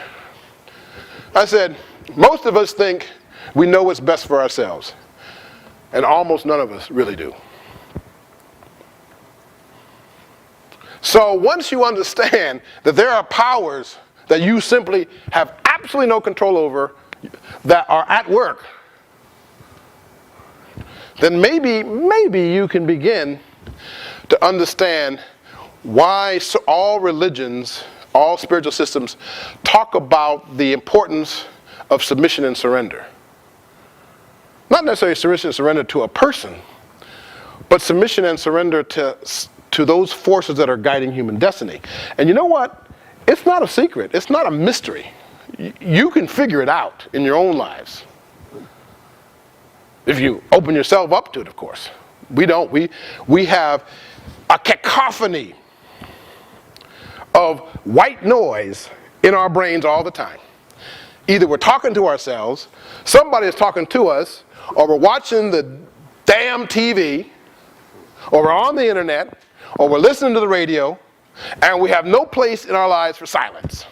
I said, most of us think we know what's best for ourselves. And almost none of us really do. So once you understand that there are powers that you simply have absolutely no control over that are at work, then maybe you can begin to understand why all religions, all spiritual systems talk about the importance of submission and surrender. Not necessarily submission and surrender to a person, but submission and surrender to those forces that are guiding human destiny. And you know what? It's not a secret. It's not a mystery. You can figure it out in your own lives. If you open yourself up to it, of course. We don't. We have a cacophony of white noise in our brains all the time. Either we're talking to ourselves, somebody is talking to us, or we're watching the damn TV, or we're on the internet, or we're listening to the radio, and we have no place in our lives for silence.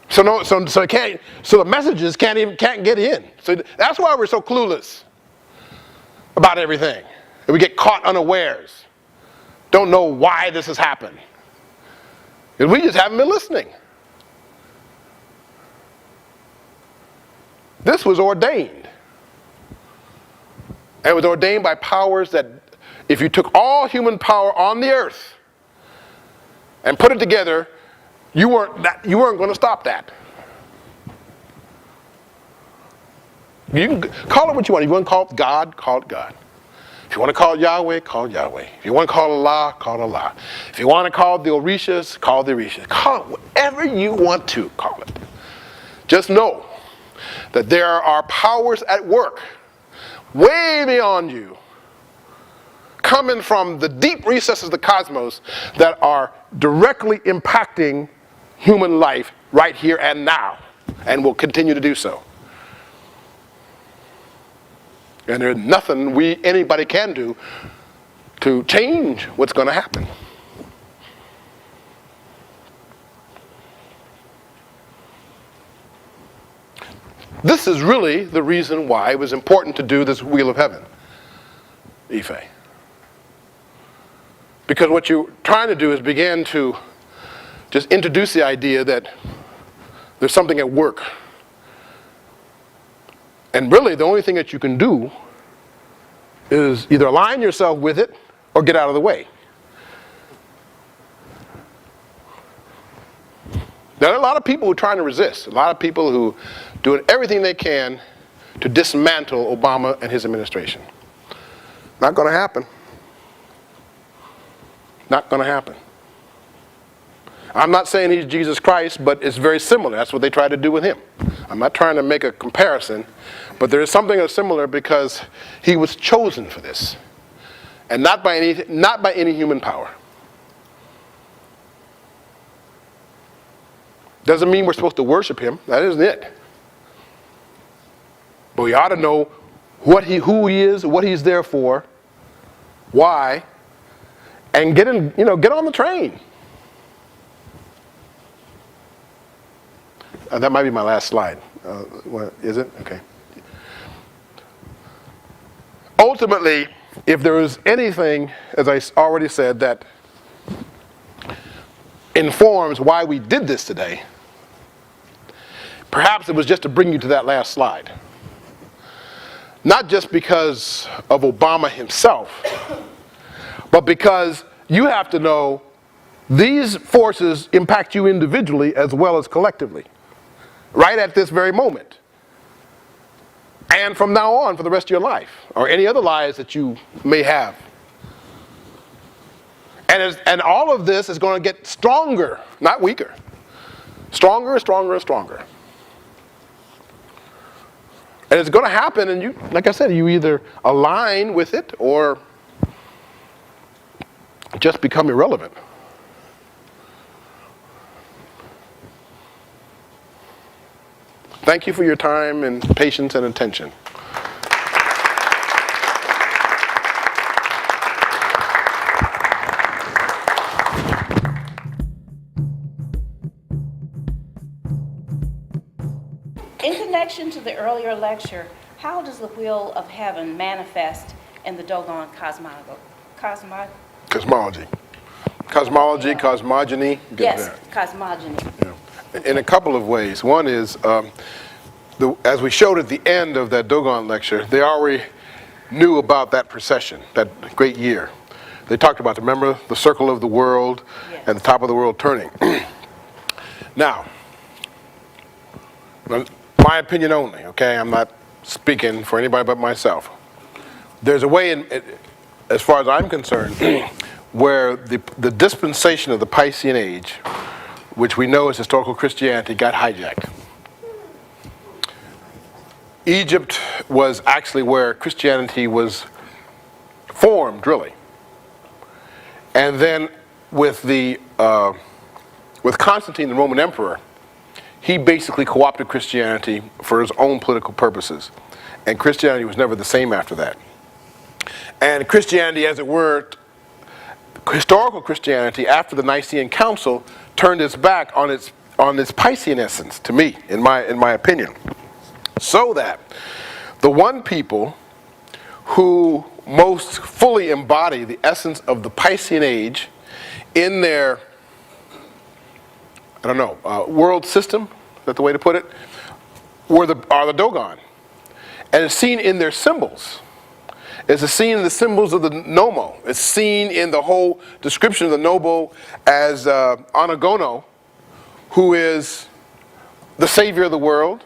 So the messages can't get in. So that's why we're so clueless about everything. And we get caught unawares. Don't know why this has happened. And we just haven't been listening. This was ordained. And it was ordained by powers that, if you took all human power on the earth and put it together, you weren't going to stop that. You can call it what you want. If you want to call it God, call it God. If you want to call it Yahweh, call it Yahweh. If you want to call it Allah, call it Allah. If you want to call it the Orishas, call it the Orishas. Call it whatever you want to call it. Just know that there are powers at work way beyond you, coming from the deep recesses of the cosmos, that are directly impacting human life right here and now, and will continue to do so. And there's nothing anybody can do to change what's going to happen. This is really the reason why it was important to do this Wheel of Heaven, Ife. Because what you're trying to do is begin to just introduce the idea that there's something at work. And really, the only thing that you can do is either align yourself with it or get out of the way. There are a lot of people who are trying to resist. A lot of people who are doing everything they can to dismantle Obama and his administration. Not going to happen. Not going to happen. I'm not saying he's Jesus Christ, but it's very similar. That's what they tried to do with him. I'm not trying to make a comparison, but there is something similar because he was chosen for this. And not by any human power. Doesn't mean we're supposed to worship him. That isn't it. But we ought to know who he is, what he's there for, why, and get on the train. That might be my last slide. Is it? Okay. Ultimately, if there is anything, as I already said, that informs why we did this today, perhaps it was just to bring you to that last slide. Not just because of Obama himself, but because you have to know these forces impact you individually as well as collectively. Right at this very moment. And from now on for the rest of your life, or any other lives that you may have. And all of this is going to get stronger, not weaker. Stronger and stronger and stronger. And it's going to happen, and you, like I said, you either align with it or just become irrelevant. Thank you for your time and patience and attention. In connection to the earlier lecture, how does the wheel of heaven manifest in the Dogon cosmology? Cosmology, cosmogony. Yes, cosmogony. Yeah. In a couple of ways. One is, as we showed at the end of that Dogon lecture, they already knew about that procession, that great year. They talked about, remember, the circle of the world, yes, and the top of the world turning. Now, my opinion only, okay? I'm not speaking for anybody but myself. There's a way, as far as I'm concerned, where the dispensation of the Piscean Age, which we know as historical Christianity, got hijacked. Egypt was actually where Christianity was formed, really. And then with Constantine, the Roman emperor, he basically co-opted Christianity for his own political purposes. And Christianity was never the same after that. And Christianity, as it were, historical Christianity, after the Nicene Council, turned its back on its Piscean essence, to me, in my opinion. So that the one people who most fully embody the essence of the Piscean Age in their, world system, is that the way to put it, are the Dogon. And it's seen in their symbols. It's seen in the symbols of the Nomo. It's seen in the whole description of the Nomo as Anagono, who is the savior of the world,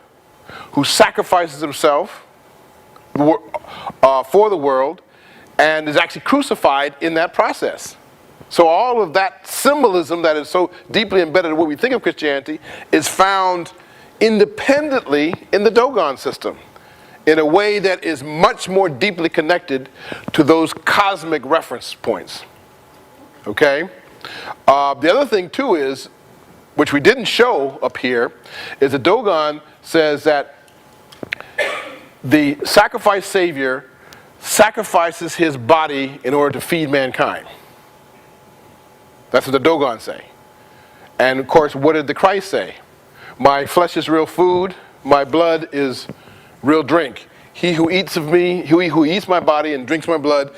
who sacrifices himself for the world, and is actually crucified in that process. So all of that symbolism that is so deeply embedded in what we think of Christianity is found independently in the Dogon system, in a way that is much more deeply connected to those cosmic reference points. Okay? The other thing too is, which we didn't show up here, is the Dogon says that the sacrificed Savior sacrifices his body in order to feed mankind. That's what the Dogon say. And of course, what did the Christ say? My flesh is real food, my blood is real drink. He who eats of me, he who eats my body and drinks my blood,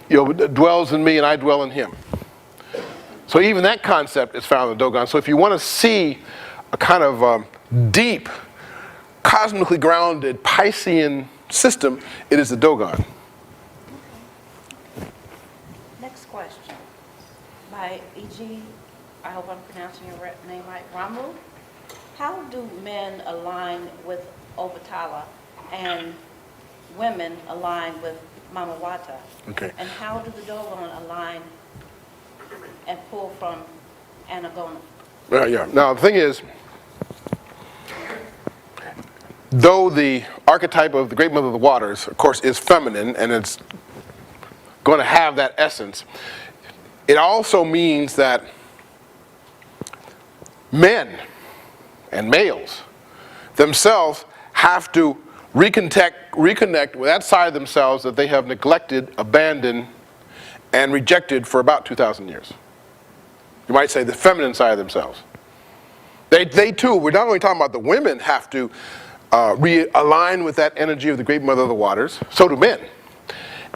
dwells in me and I dwell in him. So even that concept is found in the Dogon. So if you want to see a kind of deep, cosmically grounded Piscean system, it is the Dogon. Next question. By E.G., I hope I'm pronouncing your name right, Ramu. How do men align with Obatala and women align with Mamawata? Okay. And how do the Dogon align and pull from Anagona? Yeah. Now the thing is, though the archetype of the Great Mother of the Waters, of course, is feminine and it's going to have that essence, it also means that men and males themselves have to reconnect with that side of themselves that they have neglected, abandoned, and rejected for about 2,000 years. You might say the feminine side of themselves. They too, we're not only talking about the women have to realign with that energy of the Great Mother of the Waters, so do men.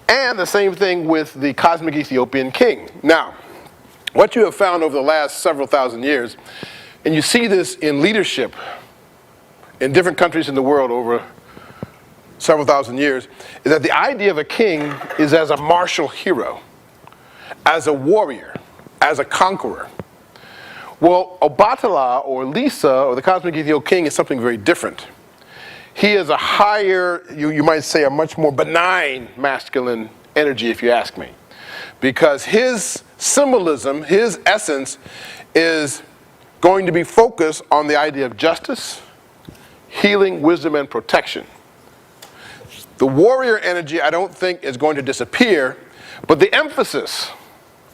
And the same thing with the cosmic Ethiopian king. Now, what you have found over the last several thousand years, and you see this in leadership in different countries in the world over several thousand years, is that the idea of a king is as a martial hero, as a warrior, as a conqueror. Well, Obatala or Lisa or the cosmic Ethiopian king is something very different. He is a higher, you might say a much more benign masculine energy, if you ask me. Because his symbolism, his essence is going to be focused on the idea of justice, healing, wisdom, and protection. The warrior energy, I don't think, is going to disappear, but the emphasis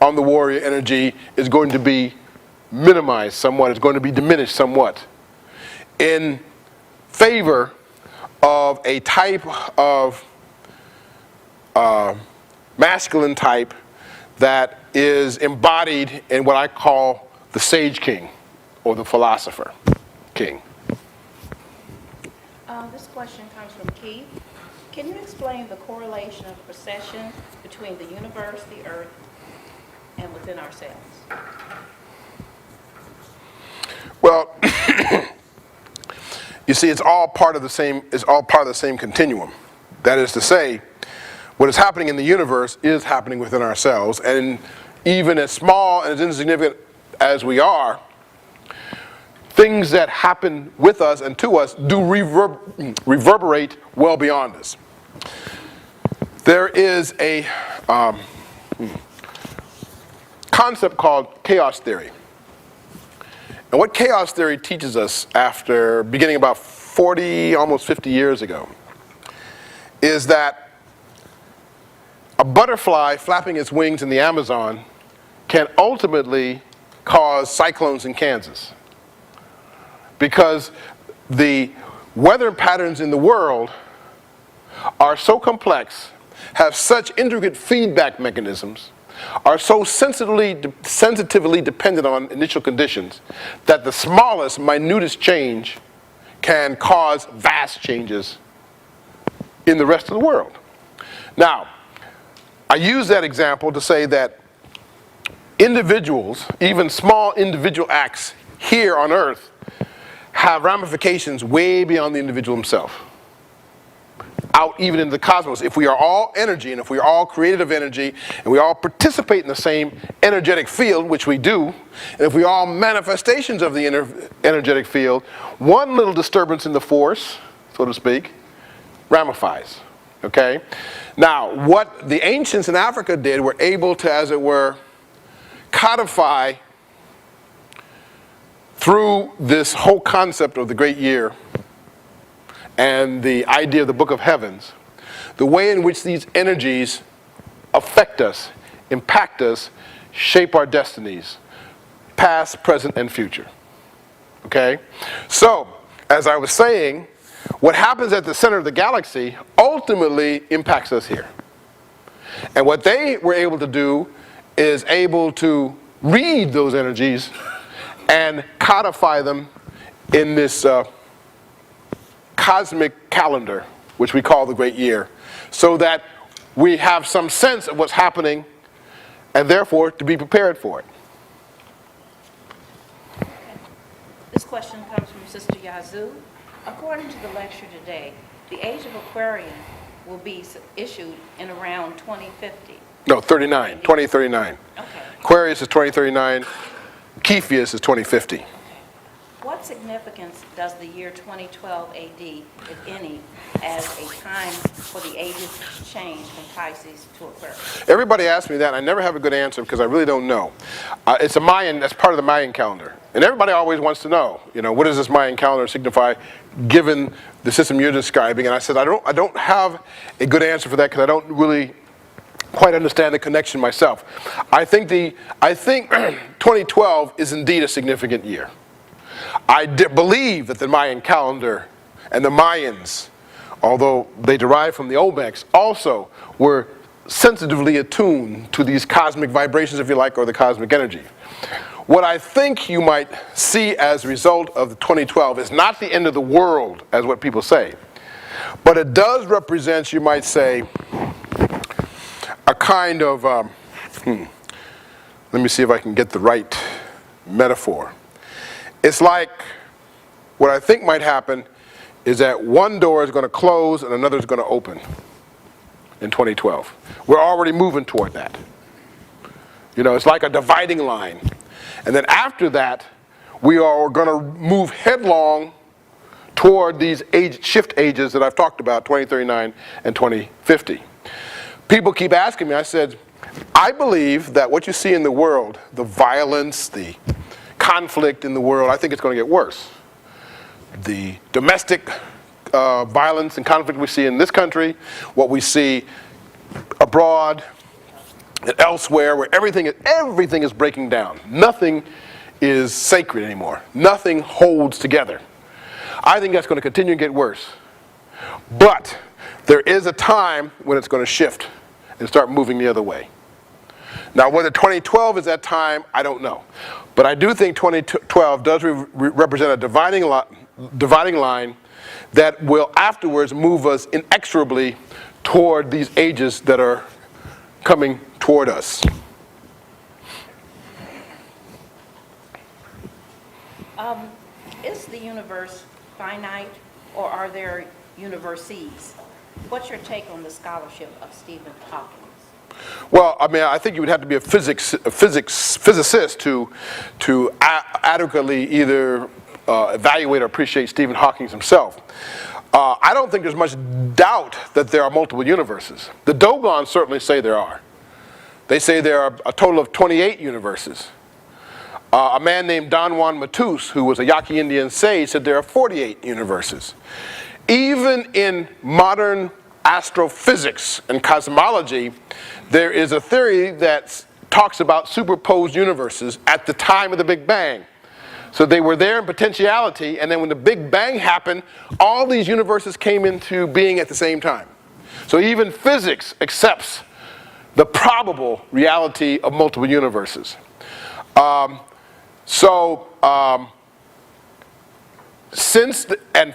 on the warrior energy is going to be minimized somewhat, it's going to be diminished somewhat in favor of a type of masculine type that is embodied in what I call the sage king or the philosopher king. This question comes from Keith. Can you explain the correlation of precession between the universe, the earth, and within ourselves? Well, you see, it's all part of the same continuum. That is to say, what is happening in the universe is happening within ourselves, and even as small and as insignificant as we are, things that happen with us and to us do reverberate well beyond us. There is a concept called chaos theory. And what chaos theory teaches us after beginning about 40, almost 50 years ago, is that a butterfly flapping its wings in the Amazon can ultimately cause cyclones in Kansas. Because the weather patterns in the world are so complex, have such intricate feedback mechanisms, are so sensitively dependent on initial conditions, that the smallest, minutest change can cause vast changes in the rest of the world. Now, I use that example to say that individuals, even small individual acts here on Earth, have ramifications way beyond the individual himself, out even into the cosmos. If we are all energy, and if we are all created of energy, and we all participate in the same energetic field, which we do, and if we are all manifestations of the energetic field, one little disturbance in the force, so to speak, ramifies, okay? Now, what the ancients in Africa did were able to, as it were, codify through this whole concept of the great year and the idea of the book of heavens, the way in which these energies affect us, impact us, shape our destinies, past, present, and future. Okay? So, as I was saying, what happens at the center of the galaxy ultimately impacts us here. And what they were able to do is able to read those energies and codify them in this cosmic calendar, which we call the Great Year, so that we have some sense of what's happening and therefore to be prepared for it. This question comes from Sister Yazoo. According to the lecture today, the age of Aquarian will be issued in around 2050. No, 2039. Okay. Aquarius is 2039. Cepheus is 2050. What significance does the year 2012 AD, if any, as a time for the ages to change from Pisces to Aquarius? Everybody asks me that, and I never have a good answer because I really don't know. It's a Mayan, that's part of the Mayan calendar. And everybody always wants to know, what does this Mayan calendar signify given the system you're describing? And I said, I don't have a good answer for that because I don't really quite understand the connection myself. I think 2012 is indeed a significant year. I believe that the Mayan calendar and the Mayans, although they derive from the Olmecs, also were sensitively attuned to these cosmic vibrations, if you like, or the cosmic energy. What I think you might see as a result of the 2012 is not the end of the world, as what people say, but it does represent, you might say, a kind of, let me see if I can get the right metaphor. It's like what I think might happen is that one door is going to close and another is going to open in 2012. We're already moving toward that. It's like a dividing line. And then after that, we are going to move headlong toward these shift ages that I've talked about, 2039 and 2050. People keep asking me, I said, I believe that what you see in the world, the violence, the conflict in the world, I think it's going to get worse. The domestic violence and conflict we see in this country, what we see abroad and elsewhere, where everything is breaking down. Nothing is sacred anymore. Nothing holds together. I think that's going to continue to get worse. But there is a time when it's going to shift and start moving the other way. Now, whether 2012 is that time, I don't know. But I do think 2012 does represent a dividing line that will afterwards move us inexorably toward these ages that are coming toward us. Is the universe finite, or are there universes? What's your take on the scholarship of Stephen Hawking? Well, I mean, I think you would have to be a physicist to adequately either evaluate or appreciate Stephen Hawking himself. I don't think there's much doubt that there are multiple universes. The Dogons certainly say there are. They say there are a total of 28 universes. A man named Don Juan Matus, who was a Yaqui Indian sage, said there are 48 universes. Even in modern astrophysics and cosmology, there is a theory that talks about superposed universes at the time of the Big Bang. So they were there in potentiality, and then when the Big Bang happened, all these universes came into being at the same time. So even physics accepts the probable reality of multiple universes. And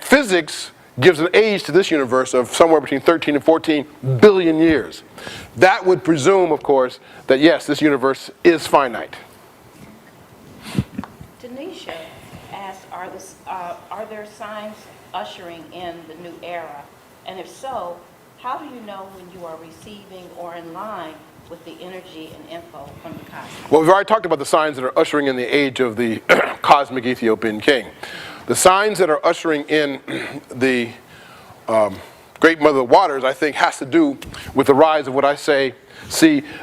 physics gives an age to this universe of somewhere between 13 and 14 billion years. That would presume, of course, that yes, this universe is finite. Tanisha asked, are there signs ushering in the new era? And if so, how do you know when you are receiving or in line with the energy and info from the cosmos? Well, we've already talked about the signs that are ushering in the age of the cosmic Ethiopian king. The signs that are ushering in the Great Mother of Waters, I think, has to do with the rise of what I see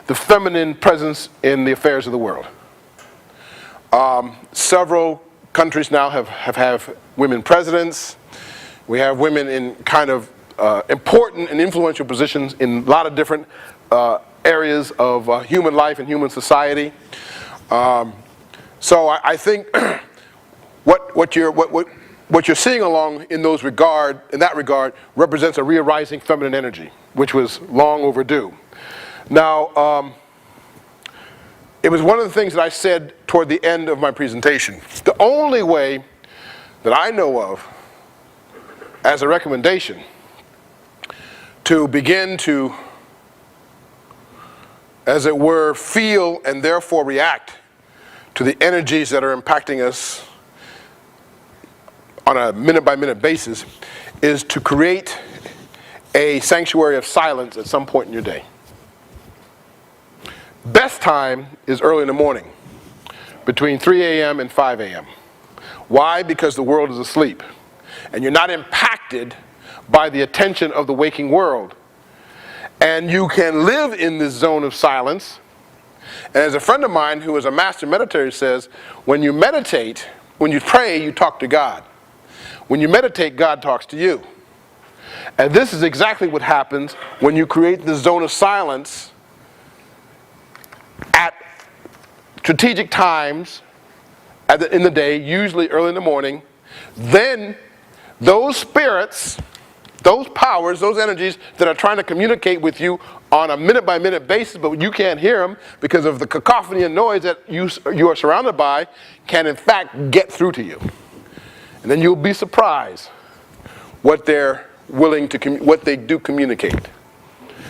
the feminine presence in the affairs of the world. Several countries now have women presidents. We have women in kind of important and influential positions in a lot of different areas of human life and human society. So I think what you're seeing along in that regard represents a re-arising feminine energy, which was long overdue. Now, it was one of the things that I said toward the end of my presentation. The only way that I know of as a recommendation to begin to, as it were, feel and therefore react to the energies that are impacting us on a minute-by-minute basis is to create a sanctuary of silence at some point in your day. Best time is early in the morning, between 3 a.m. and 5 a.m. Why? Because the world is asleep, and you're not impacted by the attention of the waking world. And you can live in this zone of silence. And as a friend of mine who is a master meditator says, when you meditate, when you pray, you talk to God. When you meditate, God talks to you. And this is exactly what happens when you create this zone of silence at strategic times in the day, usually early in the morning. Then those spirits, those powers, those energies that are trying to communicate with you on a minute-by-minute basis, but you can't hear them because of the cacophony and noise that you are surrounded by, can in fact get through to you. And then you'll be surprised what they're willing to, what they do communicate.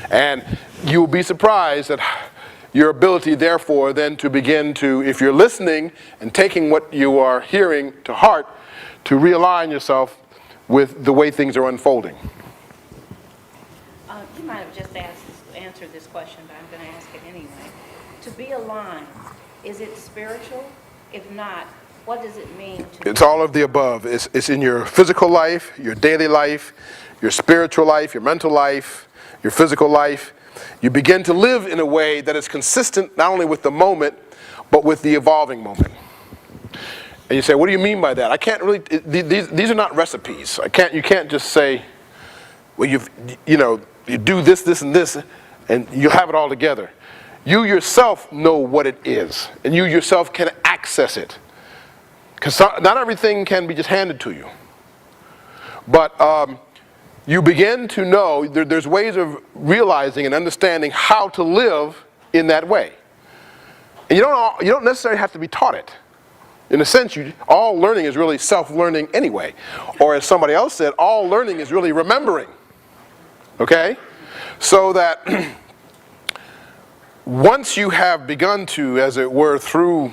And you'll be surprised at your ability, therefore, then to begin to, if you're listening and taking what you are hearing to heart, to realign yourself with the way things are unfolding. You might have just answered this question, but I'm going to ask it anyway. To be aligned, is it spiritual? If not, what does it mean to... It's all of the above. It's in your physical life, your daily life, your spiritual life, your mental life, your physical life. You begin to live in a way that is consistent not only with the moment, but with the evolving moment. And you say, what do you mean by that? I can't really, these are not recipes. You can't just say, well, you do this, this, and this, and you have it all together. You yourself know what it is, and you yourself can access it. Because not everything can be just handed to you. But you begin to know there's ways of realizing and understanding how to live in that way. And you don't necessarily have to be taught it. In a sense, all learning is really self-learning anyway. Or as somebody else said, all learning is really remembering. Okay? So that once you have begun to, as it were, through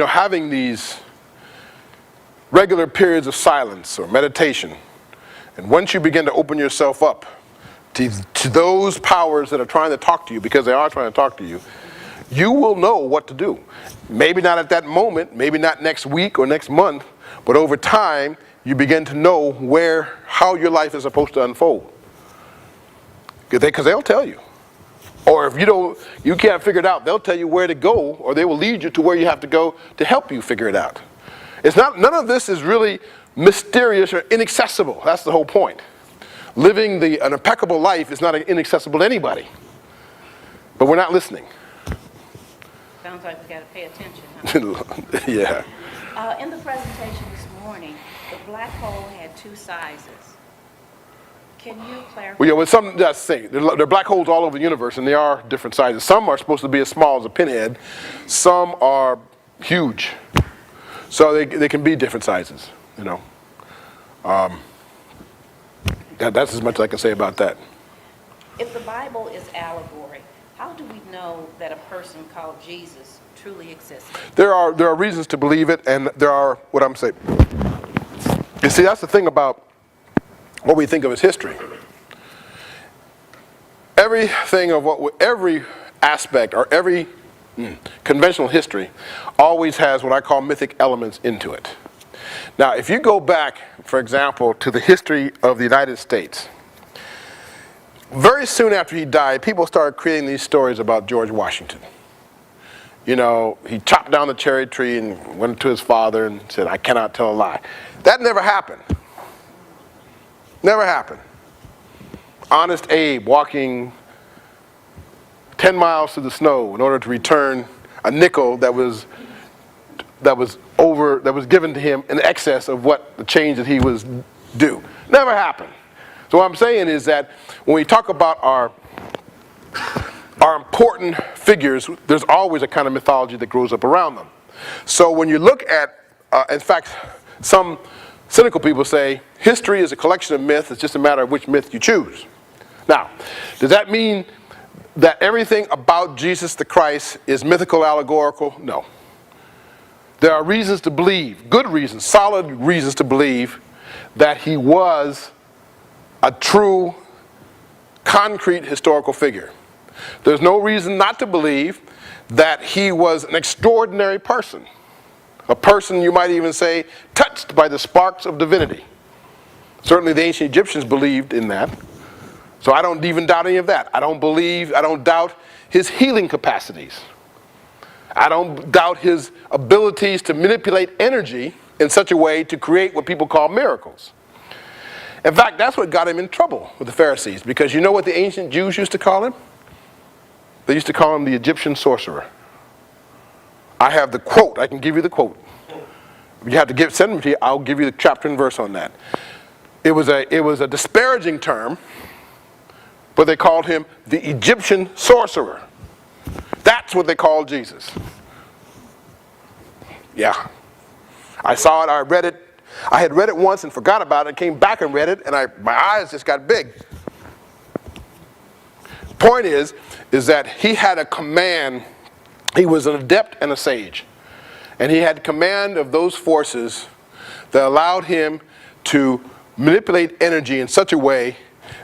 having these regular periods of silence or meditation, and once you begin to open yourself up to those powers that are trying to talk to you, because they are trying to talk to you, you will know what to do. Maybe not at that moment, maybe not next week or next month, but over time, you begin to know how your life is supposed to unfold. Because they'll tell you. Or if you can't figure it out, they'll tell you where to go, or they will lead you to where you have to go to help you figure it out. None of this is really mysterious or inaccessible. That's the whole point. Living an impeccable life is not inaccessible to anybody. But we're not listening. Sounds like we got to pay attention, huh? Yeah. In the presentation this morning, the black hole had two sizes. Can you clarify? Well, yeah, that's the thing. There are black holes all over the universe, and they are different sizes. Some are supposed to be as small as a pinhead. Some are huge. So they can be different sizes, That's as much as I can say about that. If the Bible is allegory, how do we know that a person called Jesus truly exists? There are reasons to believe it, and there are what I'm saying. You see, that's the thing about what we think of as history. Every aspect or every conventional history always has what I call mythic elements into it. Now, if you go back, for example, to the history of the United States, very soon after he died, people started creating these stories about George Washington. He chopped down the cherry tree and went to his father and said, "I cannot tell a lie." That never happened. Never happened. Honest Abe walking 10 miles through the snow in order to return a nickel that was given to him in excess of what the change that he was due. Never happened. So what I'm saying is that when we talk about our important figures, there's always a kind of mythology that grows up around them. So when you look at, in fact, some cynical people say history is a collection of myths. It's just a matter of which myth you choose. Now, does that mean that everything about Jesus the Christ is mythical, allegorical? No. There are reasons to believe, good reasons, solid reasons to believe that he was a true, concrete historical figure. There's no reason not to believe that he was an extraordinary person. A person, you might even say, touched by the sparks of divinity. Certainly the ancient Egyptians believed in that. So I don't even doubt any of that. I don't doubt his healing capacities. I don't doubt his abilities to manipulate energy in such a way to create what people call miracles. In fact, that's what got him in trouble with the Pharisees, because you know what the ancient Jews used to call him? They used to call him the Egyptian sorcerer. I have the quote. I can give you the quote. If you have to send them to you, I'll give you the chapter and verse on that. It was a disparaging term, but they called him the Egyptian sorcerer. That's what they called Jesus. Yeah. I saw it, I read it. I had read it once and forgot about it, and came back and read it, and my eyes just got big. Point is that he had a command. He was an adept and a sage. And he had command of those forces that allowed him to manipulate energy in such a way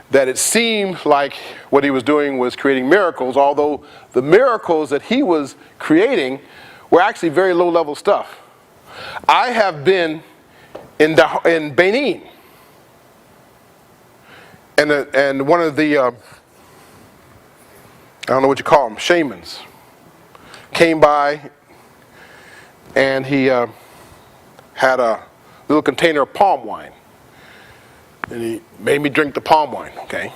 that it seemed like what he was doing was creating miracles, although the miracles that he was creating were actually very low-level stuff. I have been in Benin, and one of the, I don't know what you call them, shamans, came by and he had a little container of palm wine. And he made me drink the palm wine, okay?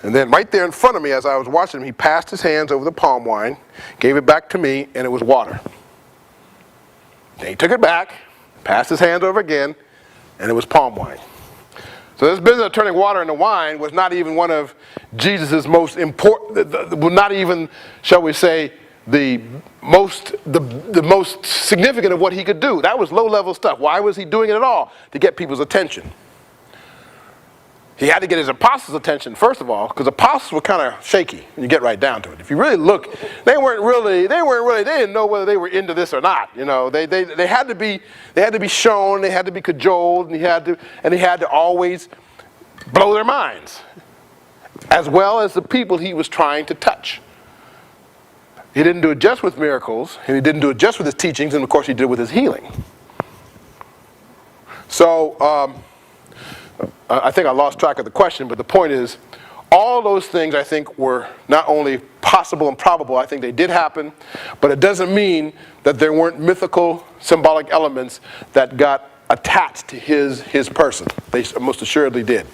And then right there in front of me as I was watching him, he passed his hands over the palm wine, gave it back to me, and it was water. Then he took it back, passed his hands over again, and it was palm wine. So this business of turning water into wine was not even one of Jesus' most important, not even, shall we say, the most significant of what he could do. That was low-level stuff. Why was he doing it at all? To get people's attention. He had to get his apostles' attention, first of all, because apostles were kind of shaky when you get right down to it. If you really look, they didn't know whether they were into this or not. You know, they had to be shown, they had to be cajoled, and he had to always blow their minds, as well as the people he was trying to touch. He didn't do it just with miracles, and he didn't do it just with his teachings, and of course he did it with his healing. So, I think I lost track of the question, but the point is, all those things I think were not only possible and probable, I think they did happen, but it doesn't mean that there weren't mythical, symbolic elements that got attached to his person. They most assuredly did.